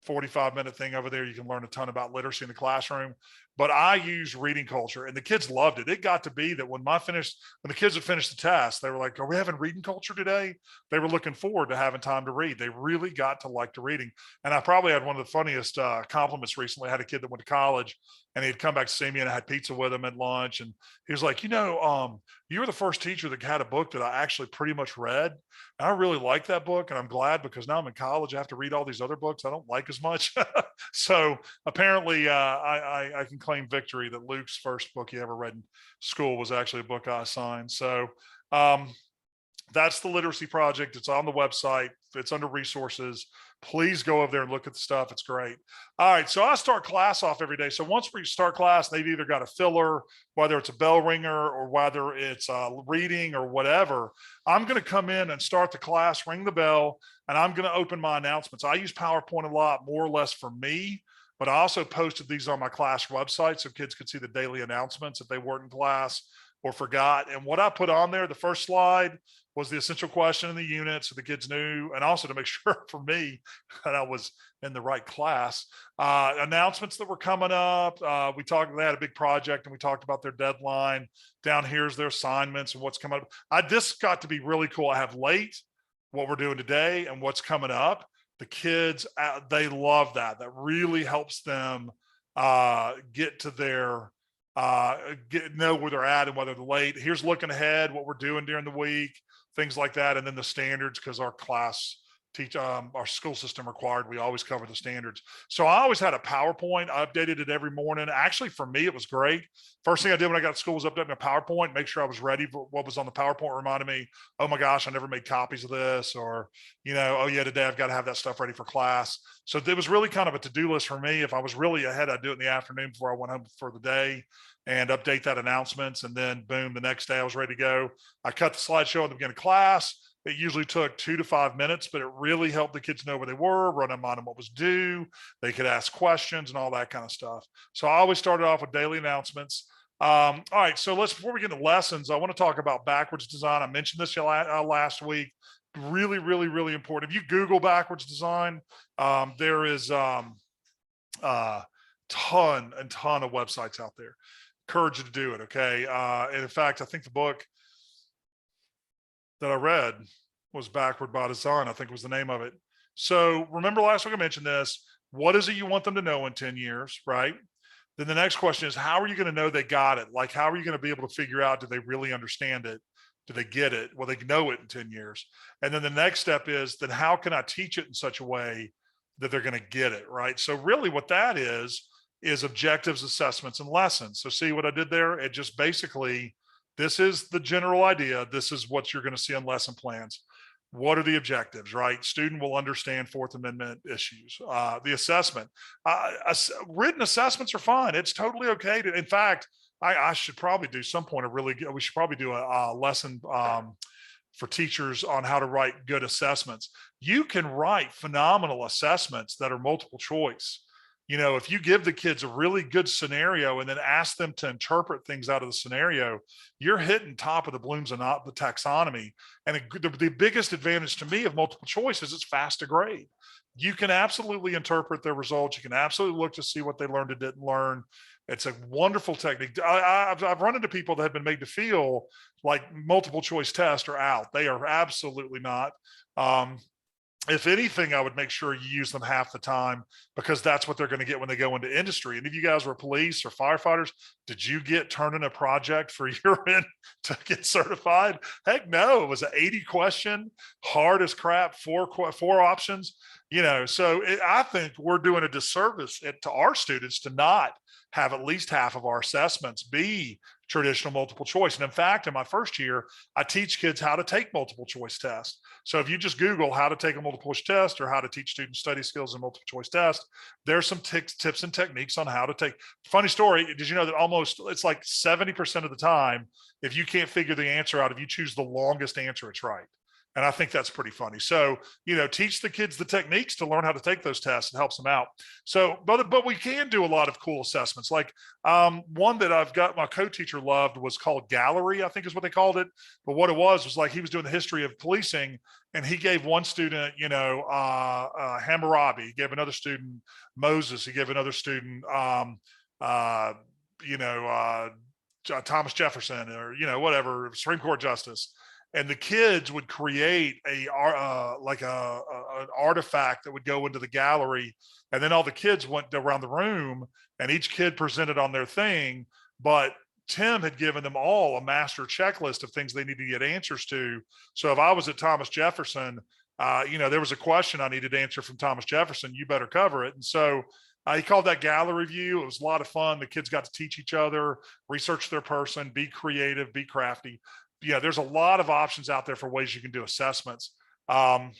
45-minute thing over there. You can learn a ton about literacy in the classroom, but I use reading culture and the kids loved it. It got to be that when the kids would finish the test, they were like, are we having reading culture today? They were looking forward to having time to read. They really got to like the reading. And I probably had one of the funniest compliments recently. I had a kid that went to college and he'd come back to see me and I had pizza with him at lunch. And he was like, you were the first teacher that had a book that I actually pretty much read. And I really like that book. And I'm glad because now I'm in college. I have to read all these other books I don't like as much. So apparently I can claim victory that Luke's first book he ever read in school was actually a book I assigned. So that's the Literacy Project. It's on the website. It's under resources. Please go over there and look at the stuff. It's great. All right. So I start class off every day. So once we start class, they've either got a filler, whether it's a bell ringer or whether it's reading or whatever. I'm going to come in and start the class, ring the bell, and I'm going to open my announcements. I use PowerPoint a lot, more or less for me, but I also posted these on my class website so kids could see the daily announcements if they weren't in class or forgot. And what I put on there, the first slide was the essential question in the unit so the kids knew, and also to make sure for me that I was in the right class. Announcements that were coming up. They had a big project and we talked about their deadline. Down here's their assignments and what's coming up. This got to be really cool. I have late, what we're doing today, and what's coming up. The kids, they love that. That really helps them get to their know where they're at and whether they're late. Here's looking ahead, what we're doing during the week, things like that. And then the standards, because our our school system required, we always cover the standards. So I always had a PowerPoint. I updated it every morning. Actually, for me, it was great. First thing I did when I got to school was update my PowerPoint, make sure I was ready for what was on the PowerPoint. Reminded me, oh my gosh, I never made copies of this, or, oh yeah, today I've got to have that stuff ready for class. So it was really kind of a to-do list for me. If I was really ahead, I'd do it in the afternoon before I went home for the day and update that announcements. And then boom, the next day I was ready to go. I cut the slideshow at the beginning of class. It usually took 2 to 5 minutes, but it really helped the kids know where they were, run them on what was due. They could ask questions and all that kind of stuff. So I always started off with daily announcements. All right, so before we get into lessons, I want to talk about backwards design. I mentioned this last week. Really, really, really important. If you Google backwards design, there is ton and ton of websites out there. Encourage you to do it. Okay. And in fact, I think the book that I read was Backward by Design, I think was the name of it. So remember last week I mentioned this. What is it you want them to know in 10 years, right? Then the next question is, how are you going to know they got it? Like, how are you going to be able to figure out, do they really understand it? Do they get it? Well, they know it in 10 years. And then the next step is, then how can I teach it in such a way that they're going to get it, right? So really what that is objectives, assessments, and lessons. So see what I did there? It just basically, this is the general idea. This is what you're going to see on lesson plans. What are the objectives, right? Student will understand Fourth Amendment issues. The assessment, written assessments are fine. It's totally okay to, in fact, I should probably do some point of we should probably do a lesson for teachers on how to write good assessments. You can write phenomenal assessments that are multiple choice. You know, if you give the kids a really good scenario and then ask them to interpret things out of the scenario, you're hitting top of the blooms and not the taxonomy. And the biggest advantage to me of multiple choice is it's fast to grade. You can absolutely interpret their results. You can absolutely look to see what they learned and didn't learn. It's a wonderful technique. I've run into people that have been made to feel like multiple choice tests are out. They are absolutely not. If anything, I would make sure you use them half the time, because that's what they're going to get when they go into industry. And if you guys were police or firefighters, did you get turned in a project for urine to get certified? Heck no, it was an 80 question, hard as crap, four options, you know. So I think we're doing a disservice to our students to not have at least half of our assessments be traditional multiple choice. And in fact, in my first year, I teach kids how to take multiple choice tests. So if you just Google how to take a multiple choice test or how to teach students study skills in multiple choice test, there's some tips and techniques on how to take. Funny story, did you know that it's like 70% of the time, if you can't figure the answer out, if you choose the longest answer, it's right. And I think that's pretty funny. So, you know, teach the kids the techniques to learn how to take those tests. It helps them out. So, but we can do a lot of cool assessments. Like one that I've got, my co-teacher loved, was called Gallery, I think is what they called it. But what it was like, he was doing the history of policing, and he gave one student, you know, Hammurabi. He gave another student Moses. He gave another student, Thomas Jefferson, or, you know, whatever, Supreme Court Justice. And the kids would create an artifact that would go into the gallery, and then all the kids went around the room, and each kid presented on their thing. But Tim had given them all a master checklist of things they needed to get answers to. So if I was at Thomas Jefferson, there was a question I needed to answer from Thomas Jefferson, you better cover it. And so he called that gallery view. It was a lot of fun. The kids got to teach each other, research their person, be creative, be crafty. Yeah, there's a lot of options out there for ways you can do assessments. And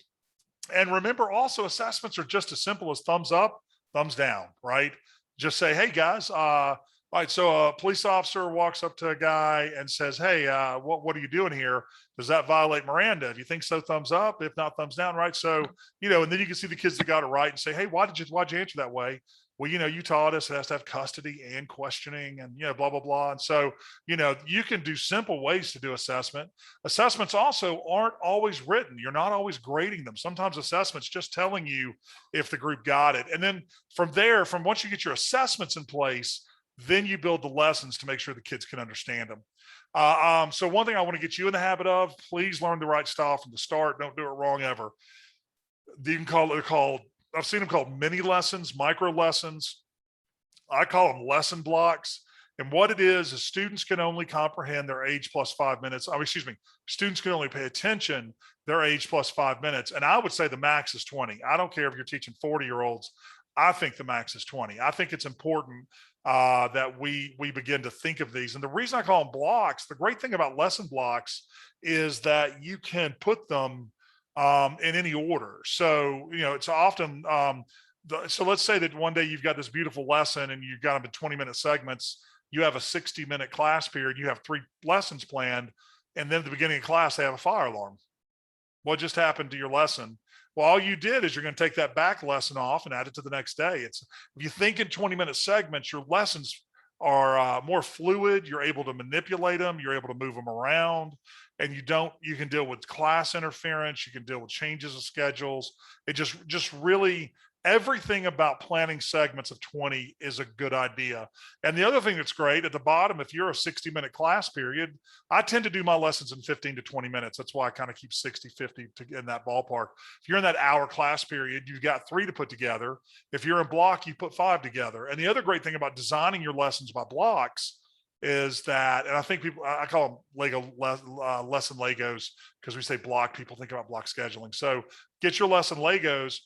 remember also, assessments are just as simple as thumbs up, thumbs down, right? Just say, hey guys, all right, so a police officer walks up to a guy and says, hey, what are you doing here? Does that violate Miranda? If you think so, thumbs up. If not, thumbs down, right? So, you know, and then you can see the kids that got it right and say, hey, why'd you answer that way? Well, you know, you taught us it has to have custody and questioning and, you know, blah, blah, blah. And so, you know, you can do simple ways to do assessment. Assessments also aren't always written. You're not always grading them. Sometimes assessments just telling you if the group got it. And then from there, once you get your assessments in place, then you build the lessons to make sure the kids can understand them. So one thing I want to get you in the habit of, please learn the right style from the start. Don't do it wrong ever. You can I've seen them called mini lessons, micro lessons. I call them lesson blocks. And what it is students can only comprehend their age plus 5 minutes. Students can only pay attention their age plus 5 minutes. And I would say the max is 20. I don't care if you're teaching 40-year-olds. I think the max is 20. I think it's important that we begin to think of these. And the reason I call them blocks, the great thing about lesson blocks is that you can put them in any order. So, you know, it's often, so let's say that one day you've got this beautiful lesson and you've got them in 20-minute segments. You have a 60-minute class period. You have 3 lessons planned. And then at the beginning of class, they have a fire alarm. What just happened to your lesson? Well, all you did is you're going to take that back lesson off and add it to the next day. If you think in 20-minute segments, your lessons are more fluid. You're able to manipulate them. You're able to move them around, and you can deal with class interference. You can deal with changes of schedules. It just really everything about planning segments of 20 is a good idea. And the other thing that's great at the bottom, if you're a 60-minute class period, I tend to do my lessons in 15 to 20 minutes. That's why I kind of keep 60, 50 in that ballpark. If you're in that hour class period, you've got 3 to put together. If you're in block, you put 5 together. And the other great thing about designing your lessons by blocks is that, and I think people, I call them lesson Legos, because we say block, people think about block scheduling. So get your lesson Legos.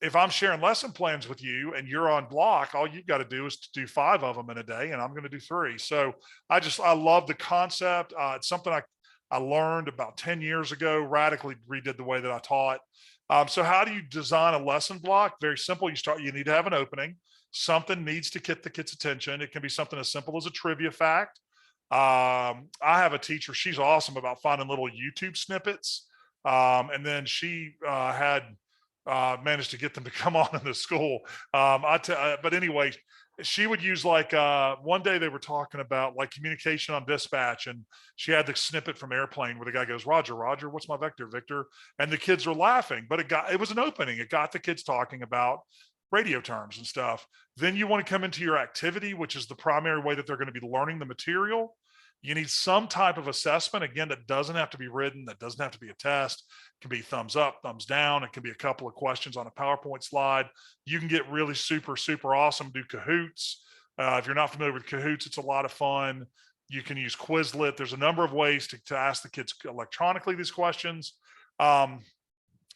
If I'm sharing lesson plans with you and you're on block, all you've got to do is to do 5 of them in a day, and I'm going to do 3. So I love the concept. It's something I learned about 10 years ago, radically redid the way that I taught. So how do you design a lesson block? Very simple. You need to have an opening. Something needs to get the kid's attention. It can be something as simple as a trivia fact. I have a teacher, she's awesome about finding little YouTube snippets. And then she had managed to get them to come on in the school. But anyway, she would use like one day they were talking about like communication on dispatch, and she had the snippet from Airplane where the guy goes, Roger, Roger, what's my vector, Victor? And the kids are laughing, but it was an opening. It got the kids talking about radio terms and stuff. Then you want to come into your activity, which is the primary way that they're going to be learning the material. You need some type of assessment. Again, that doesn't have to be written. That doesn't have to be a test. It can be thumbs up, thumbs down. It can be a couple of questions on a PowerPoint slide. You can get really super, super awesome. Do Kahoots. If you're not familiar with Kahoots, it's a lot of fun. You can use Quizlet. There's a number of ways to ask the kids electronically these questions.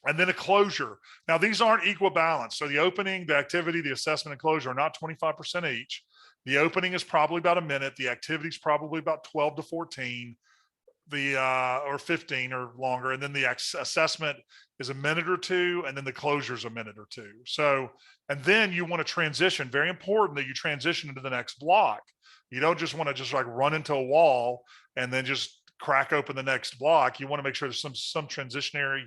And then a closure. Now, these aren't equal balance. So the opening, the activity, the assessment, and closure are not 25% each. The opening is probably about a minute. The activity is probably about 12 to 14, or 15 or longer. And then the assessment is a minute or 2, and then the closure is a minute or 2. So, and then you want to transition. Very important that you transition into the next block. You don't just want to just like run into a wall and then just crack open the next block. You want to make sure there's some transitionary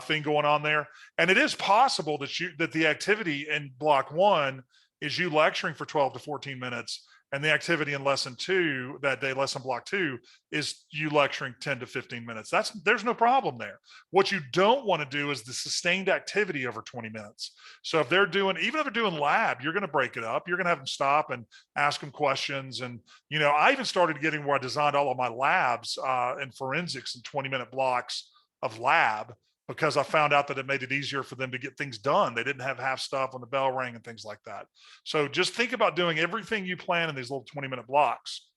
thing going on there. And it is possible that the activity in block 1 is you lecturing for 12 to 14 minutes, and the activity in lesson 2 that day, lesson block 2, is you lecturing 10 to 15 minutes. There's no problem there. What you don't want to do is the sustained activity over 20 minutes. So if they're doing, even if they're doing lab, you're going to break it up. You're going to have them stop and ask them questions. And, I even started getting where I designed all of my labs in forensics in 20-minute blocks of lab, because I found out that it made it easier for them to get things done. They didn't have half stuff when the bell rang and things like that. So just think about doing everything you plan in these little 20-minute blocks.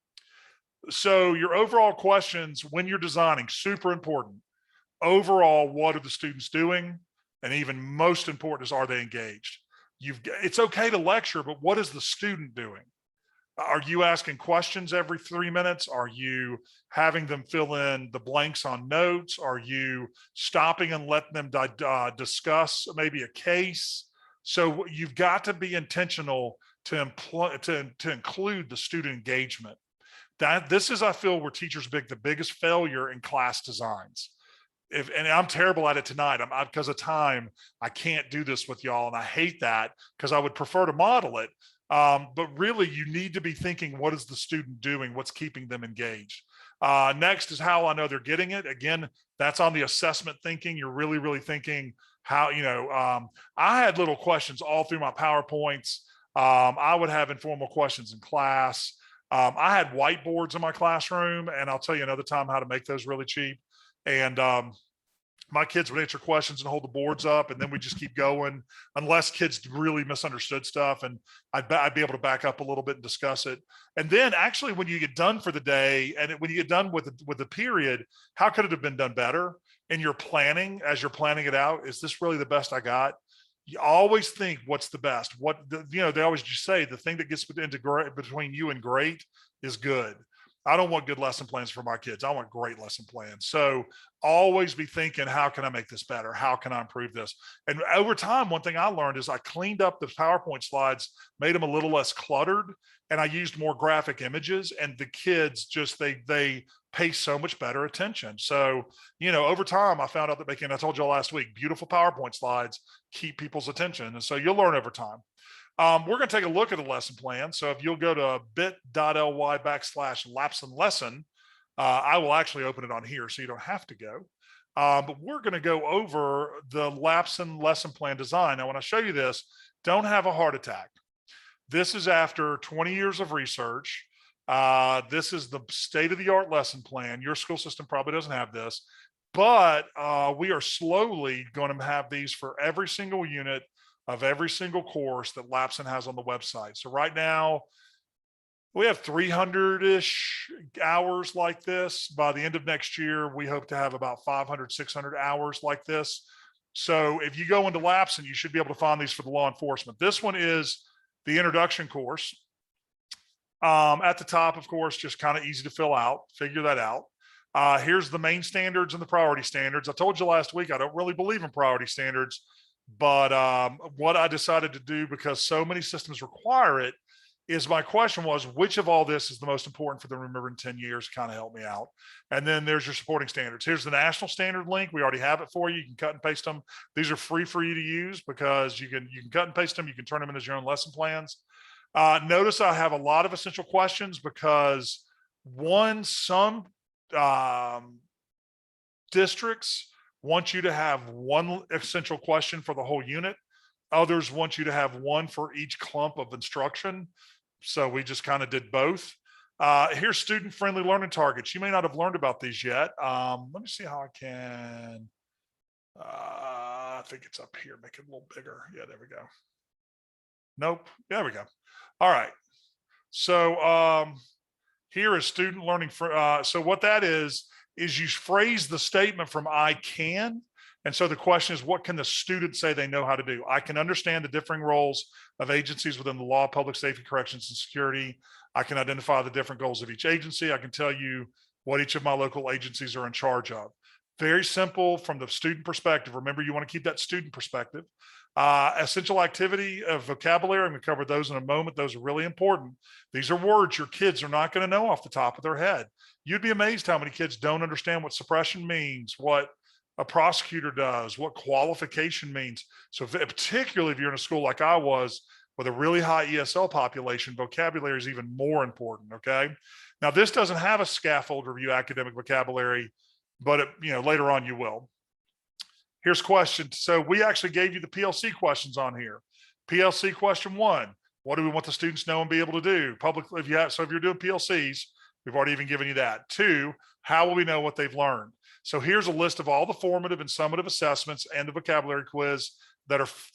So your overall questions when you're designing, super important. Overall, what are the students doing? And even most important is, are they engaged? It's okay to lecture, but what is the student doing? Are you asking questions every 3 minutes? Are you having them fill in the blanks on notes? Are you stopping and letting them discuss maybe a case? So you've got to be intentional to include the student engagement. This is, I feel, where teachers make the biggest failure in class designs. And I'm terrible at it tonight. Because of time, I can't do this with y'all, and I hate that because I would prefer to model it. But really, you need to be thinking, what is the student doing? What's keeping them engaged? Next is how I know they're getting it. Again, that's on the assessment thinking. You're really, really thinking how, I had little questions all through my PowerPoints. I would have informal questions in class. I had whiteboards in my classroom, and I'll tell you another time how to make those really cheap. And my kids would answer questions and hold the boards up, and then we just keep going unless kids really misunderstood stuff. And I'd be able to back up a little bit and discuss it. And then actually, when you get done for the day, and when you get done with the period, how could it have been done better? In your planning, as you're planning it out, is this really the best I got? You always think, what's the best? They always just say the thing that gets between you and great is good. I don't want good lesson plans for my kids. I want great lesson plans. So always be thinking, how can I make this better? How can I improve this? And over time, one thing I learned is I cleaned up the PowerPoint slides, made them a little less cluttered, and I used more graphic images, and the kids just, they pay so much better attention. So, over time, I found out that I told you all last week, beautiful PowerPoint slides keep people's attention. And so you'll learn over time. We're going to take a look at the lesson plan. So if you'll go to bit.ly/lapson lesson, I will actually open it on here so you don't have to go. But we're going to go over the lapson lesson plan design. Now, when I show you this, don't have a heart attack. This is after 20 years of research. This is the state-of-the-art lesson plan. Your school system probably doesn't have this, but we are slowly going to have these for every single unit of every single course that Lapson has on the website. So right now, we have 300-ish hours like this. By the end of next year, we hope to have about 500, 600 hours like this. So if you go into Lapson, you should be able to find these for the law enforcement. This one is the introduction course. At the top, of course, just kind of easy to fill out, figure that out. Here's the main standards and the priority standards. I told you last week, I don't really believe in priority standards, but what I decided to do, because so many systems require it, is my question was, which of all this is the most important for them to remember in 10 years? Kind of help me out. And then there's your supporting standards. Here's the national standard link. We already have it for you. You can cut and paste them. These are free for you to use because you can cut and paste them. You can turn them into your own lesson plans. Notice I have a lot of essential questions because some districts want you to have one essential question for the whole unit. Others want you to have one for each clump of instruction. So we just kind of did both. Here's student-friendly learning targets. You may not have learned about these yet. Let me see how I can, I think it's up here, make it a little bigger. Yeah, there we go. Nope, there we go. All right. So here is student learning. So what that is you phrase the statement from I can. And so the question is, what can the student say they know how to do? I can understand the differing roles of agencies within the law, public safety, corrections, and security. I can identify the different goals of each agency. I can tell you what each of my local agencies are in charge of. Very simple from the student perspective. Remember, you want to keep that student perspective. Essential activity of vocabulary. I'm going to cover those in a moment. Those are really important. These are words your kids are not going to know off the top of their head. You'd be amazed how many kids don't understand what suppression means, what a prosecutor does, what qualification means. So particularly if you're in a school like I was with a really high ESL population, vocabulary is even more important. Okay. Now this doesn't have a scaffold review academic vocabulary, but later on you will. Here's questions. So we actually gave you the PLC questions on here. PLC question 1, what do we want the students to know and be able to do? Publicly, if you're doing PLCs, we've already even given you that. 2, how will we know what they've learned? So here's a list of all the formative and summative assessments and the vocabulary quiz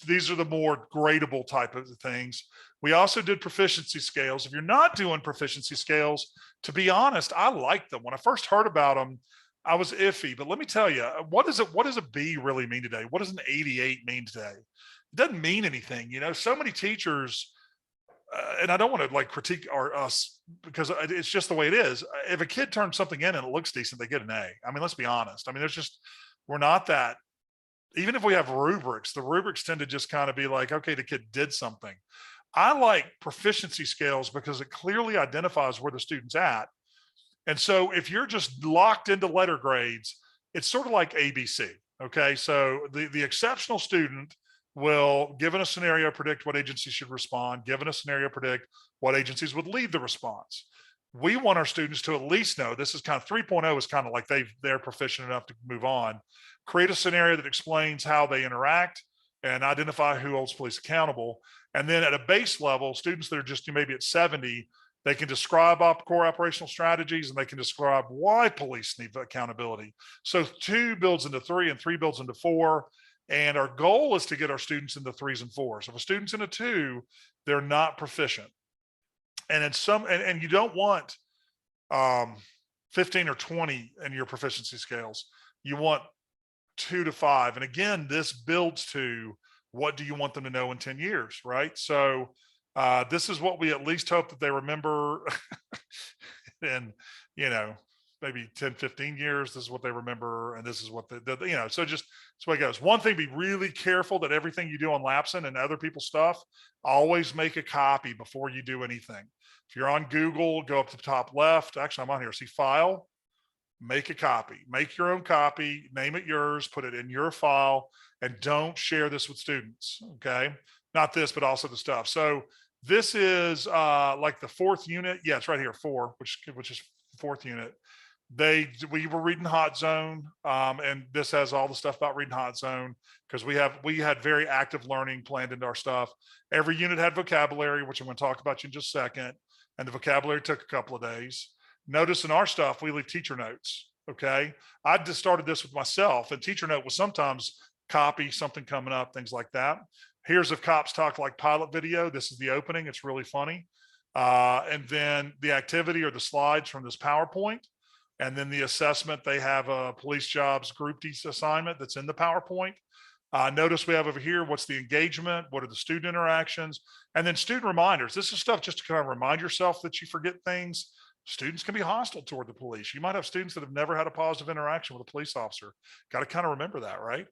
these are the more gradable type of things. We also did proficiency scales. If you're not doing proficiency scales, to be honest, I like them. When I first heard about them, I was iffy, but let me tell you, what does a B really mean today? What does an 88 mean today? It doesn't mean anything. So many teachers, and I don't want to critique us because it's just the way it is. If a kid turns something in and it looks decent, they get an A. I mean, let's be honest. I mean, we're not that, even if we have rubrics, the rubrics tend to just kind of be like, okay, the kid did something. I like proficiency scales because it clearly identifies where the student's at. And so if you're just locked into letter grades, it's sort of like ABC. Okay. So the exceptional student will, given a scenario, predict what agency should respond, given a scenario, predict what agencies would lead the response. We want our students to at least know, this is kind of 3.0 is kind of like they're proficient enough to move on. Create a scenario that explains how they interact and identify who holds police accountable. And then at a base level, students that are just maybe at 70, they can describe core operational strategies and they can describe why police need accountability. So 2 builds into 3 and 3 builds into 4. And our goal is to get our students into 3s and 4s. If a student's in a 2, they're not proficient. And and you don't want 15 or 20 in your proficiency scales. You want 2 to 5. And again, this builds to what do you want them to know in 10 years, right? So this is what we at least hope that they remember in, maybe 10, 15 years. This is what they remember. And this is what so just that's the way it goes. One thing, be really careful that everything you do on Lapson and other people's stuff, always make a copy before you do anything. If you're on Google, go up to the top left. Actually, I'm on here. See file, make a copy, make your own copy, name it yours, put it in your file, and don't share this with students. Okay. not this, but also the stuff. So this is like the fourth unit. Yeah, it's right here, 4, which is fourth unit. We were reading Hot Zone, and this has all the stuff about reading Hot Zone because we had very active learning planned into our stuff. Every unit had vocabulary, which I'm going to talk about you in just a second, and the vocabulary took a couple of days. Notice in our stuff we leave teacher notes. Okay, I just started this with myself, and teacher note was sometimes copy something coming up, things like that. Here's If Cops Talk Like pilot video. This is the opening. It's really funny. And then the activity or the slides from this PowerPoint. And then the assessment, they have a police jobs group assignment that's in the PowerPoint. Notice we have over here, what's the engagement? What are the student interactions? And then student reminders. This is stuff just to kind of remind yourself that you forget things. Students can be hostile toward the police. You might have students that have never had a positive interaction with a police officer. Got to kind of remember that, right?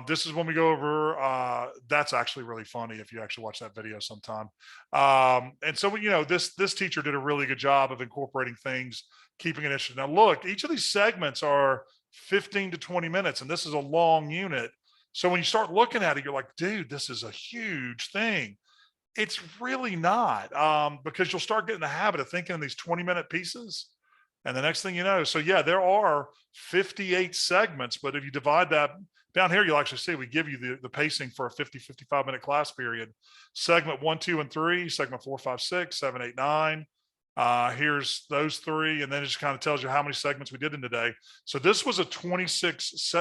This is when we go over, that's actually really funny if you actually watch that video sometime. And so, this teacher did a really good job of incorporating things, keeping it interesting. Now look, each of these segments are 15 to 20 minutes, and this is a long unit. So when you start looking at it, you're like, dude, this is a huge thing. It's really not, because you'll start getting the habit of thinking in these 20-minute pieces. And the next thing you know, so yeah, there are 58 segments, but if you divide that down here, you'll actually see we give you the pacing for a 55-minute class period. Segment 1, 2, and 3, segment 4, 5, 6, 7, 8, 9. Here's those 3, and then it just kind of tells you how many segments we did in the day. So this was a 26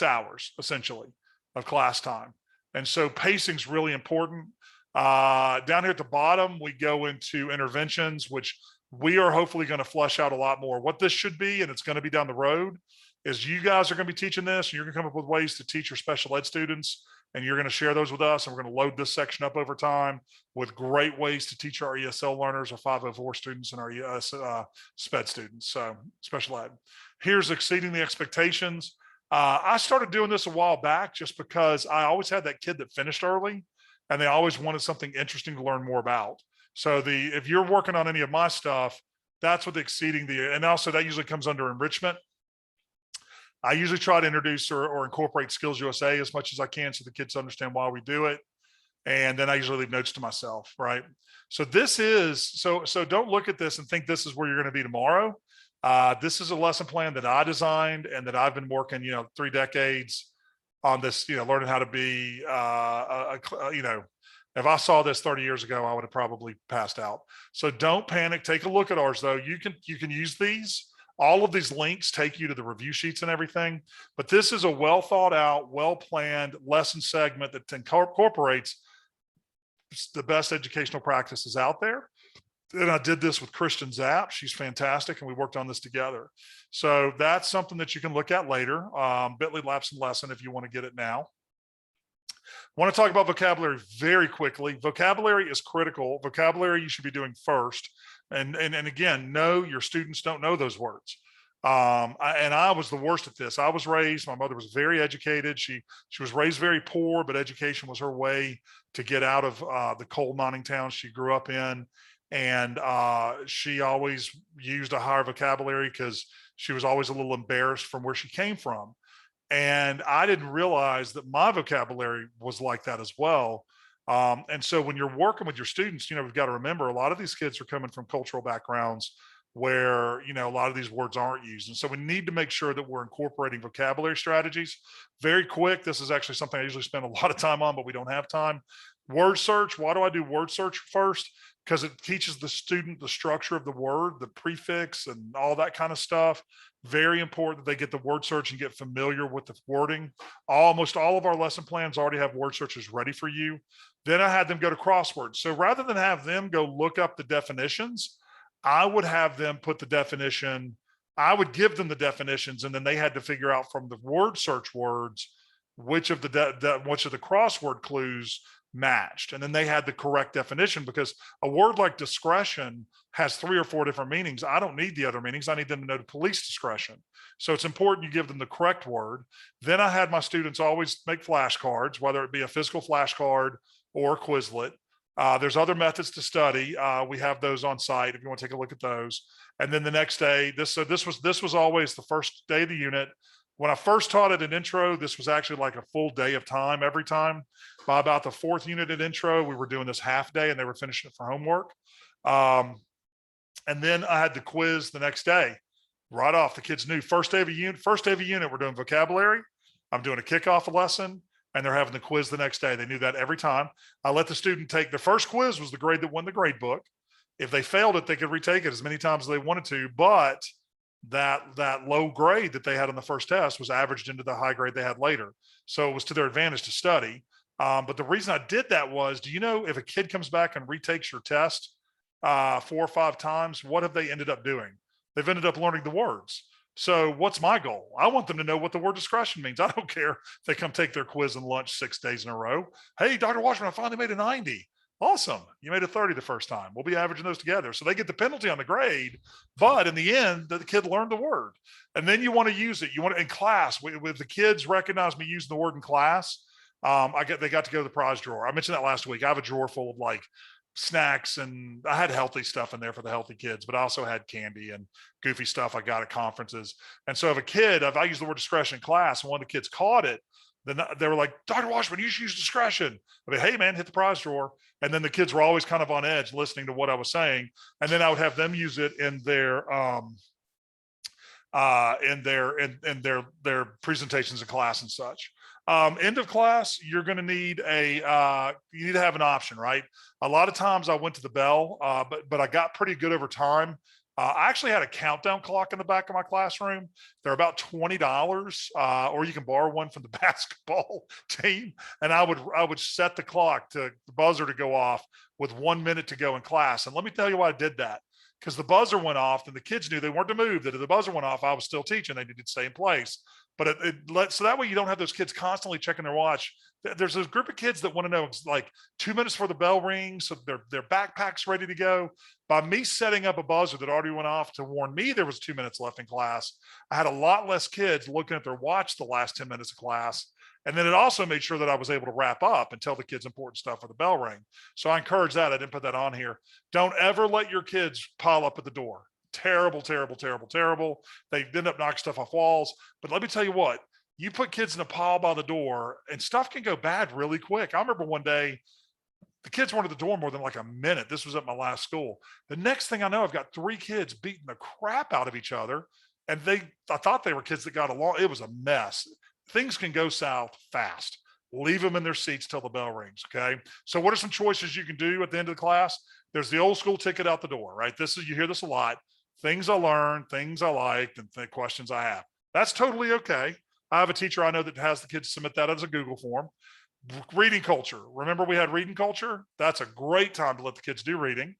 hours essentially of class time. And so pacing is really important. Down here at the bottom, we go into interventions, which we are hopefully going to flesh out a lot more. What this should be, and it's going to be down the road, is you guys are going to be teaching this, and you're going to come up with ways to teach your special ed students, and you're going to share those with us, and we're going to load this section up over time with great ways to teach our ESL learners, our 504 students, and our SPED students, so special ed. Here's exceeding the expectations. I started doing this a while back just because I always had that kid that finished early, and they always wanted something interesting to learn more about. So if you're working on any of my stuff, that's what the exceeding the, and also that usually comes under enrichment. I usually try to introduce or incorporate Skills USA as much as I can so the kids understand why we do it. And then I usually leave notes to myself, right? So this is, so don't look at this and think this is where you're going to be tomorrow. This is a lesson plan that I designed and that I've been working, 3 decades on this, learning how to be, if I saw this 30 years ago, I would have probably passed out. So don't panic. Take a look at ours though. You can use these. All of these links take you to the review sheets and everything, but this is a well thought out, well-planned lesson segment that incorporates the best educational practices out there. And I did this with Kristen Zapp. She's fantastic. And we worked on this together. So that's something that you can look at later. Bitly Lapse and Lesson if you want to get it now. I want to talk about vocabulary very quickly. Vocabulary is critical. Vocabulary you should be doing first. And again, no, your students don't know those words. I was the worst at this. I was raised, my mother was very educated. She was raised very poor, but education was her way to get out of the coal mining towns she grew up in. And she always used a higher vocabulary because she was always a little embarrassed from where she came from. And I didn't realize that my vocabulary was like that as well. And so when you're working with your students, we've got to remember a lot of these kids are coming from cultural backgrounds where, a lot of these words aren't used. And so we need to make sure that we're incorporating vocabulary strategies. Very quick, this is actually something I usually spend a lot of time on, but we don't have time. Word search, why do I do word search first? Because it teaches the student the structure of the word, the prefix and all that kind of stuff. Very important that they get the word search and get familiar with the wording. Almost all of our lesson plans already have word searches ready for you. Then I had them go to crosswords. So rather than have them go look up the definitions, I would have them put the definition, I would give them the definitions, and then they had to figure out from the word search words, which of the crossword clues matched. And then they had the correct definition, because a word like discretion has 3 or 4 different meanings. I don't need the other meanings. I need them to know the police discretion. So it's important you give them the correct word. Then I had my students always make flashcards, whether it be a physical flashcard or a Quizlet. There's other methods to study. We have those on site if you want to take a look at those. And then the next day, this was always the first day of the unit. When I first taught it in intro, this was actually like a full day of time every time. By about the fourth unit in intro, we were doing this half day and they were finishing it for homework. And then I had the quiz the next day. Right off, the kids knew first day of a unit, we're doing vocabulary. I'm doing a kickoff lesson and they're having the quiz the next day. They knew that every time. I let the student take the first quiz was the grade that won the grade book. If they failed it, they could retake it as many times as they wanted to, but that low grade that they had on the first test was averaged into the high grade they had later. So it was to their advantage to study. But the reason I did that was, do you know if a kid comes back and retakes your test 4 or 5 times, what have they ended up doing? They've ended up learning the words. So what's my goal? I want them to know what the word discretion means. I don't care if they come take their quiz and lunch 6 days in a row. Hey, Dr. Washburn, I finally made a 90. Awesome. You made a 30 the first time. We'll be averaging those together. So they get the penalty on the grade, but in the end, the kid learned the word. And then you want to use it. You want it in class. With the kids recognize me using the word in class, they got to go to the prize drawer. I mentioned that last week. I have a drawer full of like snacks and I had healthy stuff in there for the healthy kids, but I also had candy and goofy stuff I got at conferences. And so if I use the word discretion in class and one of the kids caught it, then they were like, Dr. Washburn, you should use discretion. I mean, hey man, hit the prize drawer. And then the kids were always kind of on edge listening to what I was saying. And then I would have them use it in their presentations in class and such. End of class, you're going to need you need to have an option, right? A lot of times I went to the bell, but I got pretty good over time. I actually had a countdown clock in the back of my classroom. They're about $20, or you can borrow one from the basketball team. And I would set the clock to the buzzer to go off with 1 minute to go in class. And let me tell you why I did that. Because the buzzer went off and the kids knew they weren't to move, that if the buzzer went off, I was still teaching. They needed to stay in place. But so that way you don't have those kids constantly checking their watch. There's a group of kids that want to know, like 2 minutes before the bell rings, so their backpack's ready to go. By me setting up a buzzer that already went off to warn me there was 2 minutes left in class, I had a lot less kids looking at their watch the last 10 minutes of class. And then it also made sure that I was able to wrap up and tell the kids important stuff for the bell ring. So I encourage that. I didn't put that on here. Don't ever let your kids pile up at the door. Terrible, terrible, terrible, terrible. They end up knocking stuff off walls. But let me tell you what, you put kids in a pile by the door and stuff can go bad really quick. I remember one day, the kids weren't at the door more than like a minute. This was at my last school. The next thing I know, I've got 3 kids beating the crap out of each other. And I thought they were kids that got along. It was a mess. Things can go south fast. Leave them in their seats till the bell rings. Okay. So what are some choices you can do at the end of the class? There's the old school ticket out the door, right? You hear this a lot. Things I learned, things I liked, and the questions I have. That's totally okay. I have a teacher I know that has the kids submit that as a Google form. Reading culture. Remember we had reading culture? That's a great time to let the kids do reading.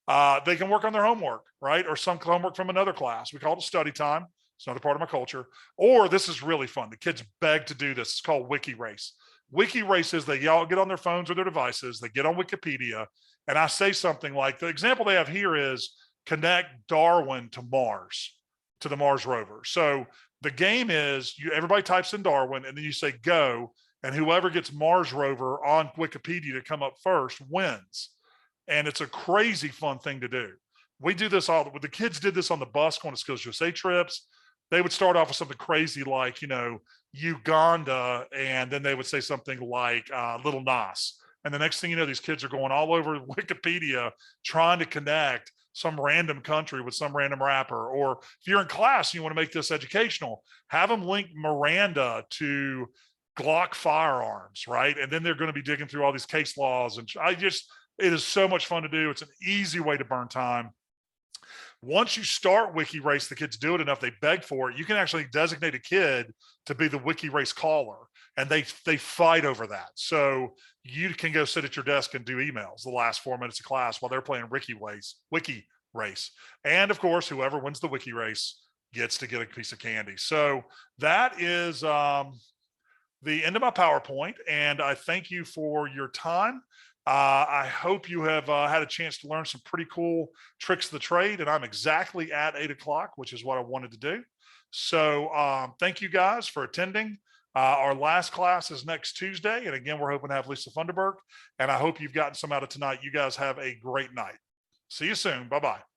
They can work on their homework, right? Or some homework from another class. We call it study time. It's another part of my culture. Or this is really fun. The kids beg to do this. It's called Wiki Race. Wiki Race is they all get on their phones or their devices. They get on Wikipedia. And I say something like, the example they have here is connect Darwin to Mars, to the Mars rover. So the game is everybody types in Darwin and then you say go, and whoever gets Mars rover on Wikipedia to come up first wins. And it's a crazy fun thing to do. We do this the kids did this on the bus going to Skills USA trips. They would start off with something crazy like, Uganda, and then they would say something like Little Nas. And the next thing you know, these kids are going all over Wikipedia trying to connect some random country with some random rapper. Or if you're in class and you want to make this educational, have them link Miranda to Glock firearms, right? And then they're going to be digging through all these case laws. And it is so much fun to do. It's an easy way to burn time. Once you start Wiki Race, the kids do it enough, they beg for it. You can actually designate a kid to be the Wiki Race caller, and they fight over that. So you can go sit at your desk and do emails the last 4 minutes of class while they're playing Wiki Race. And of course, whoever wins the Wiki Race gets to get a piece of candy. So that is the end of my PowerPoint, and I thank you for your time. I hope you have had a chance to learn some pretty cool tricks of the trade, and I'm exactly at 8 o'clock, which is what I wanted to do. So thank you guys for attending. Our last class is next Tuesday. And again, we're hoping to have Lisa Funderburk, and I hope you've gotten some out of tonight. You guys have a great night. See you soon. Bye-bye.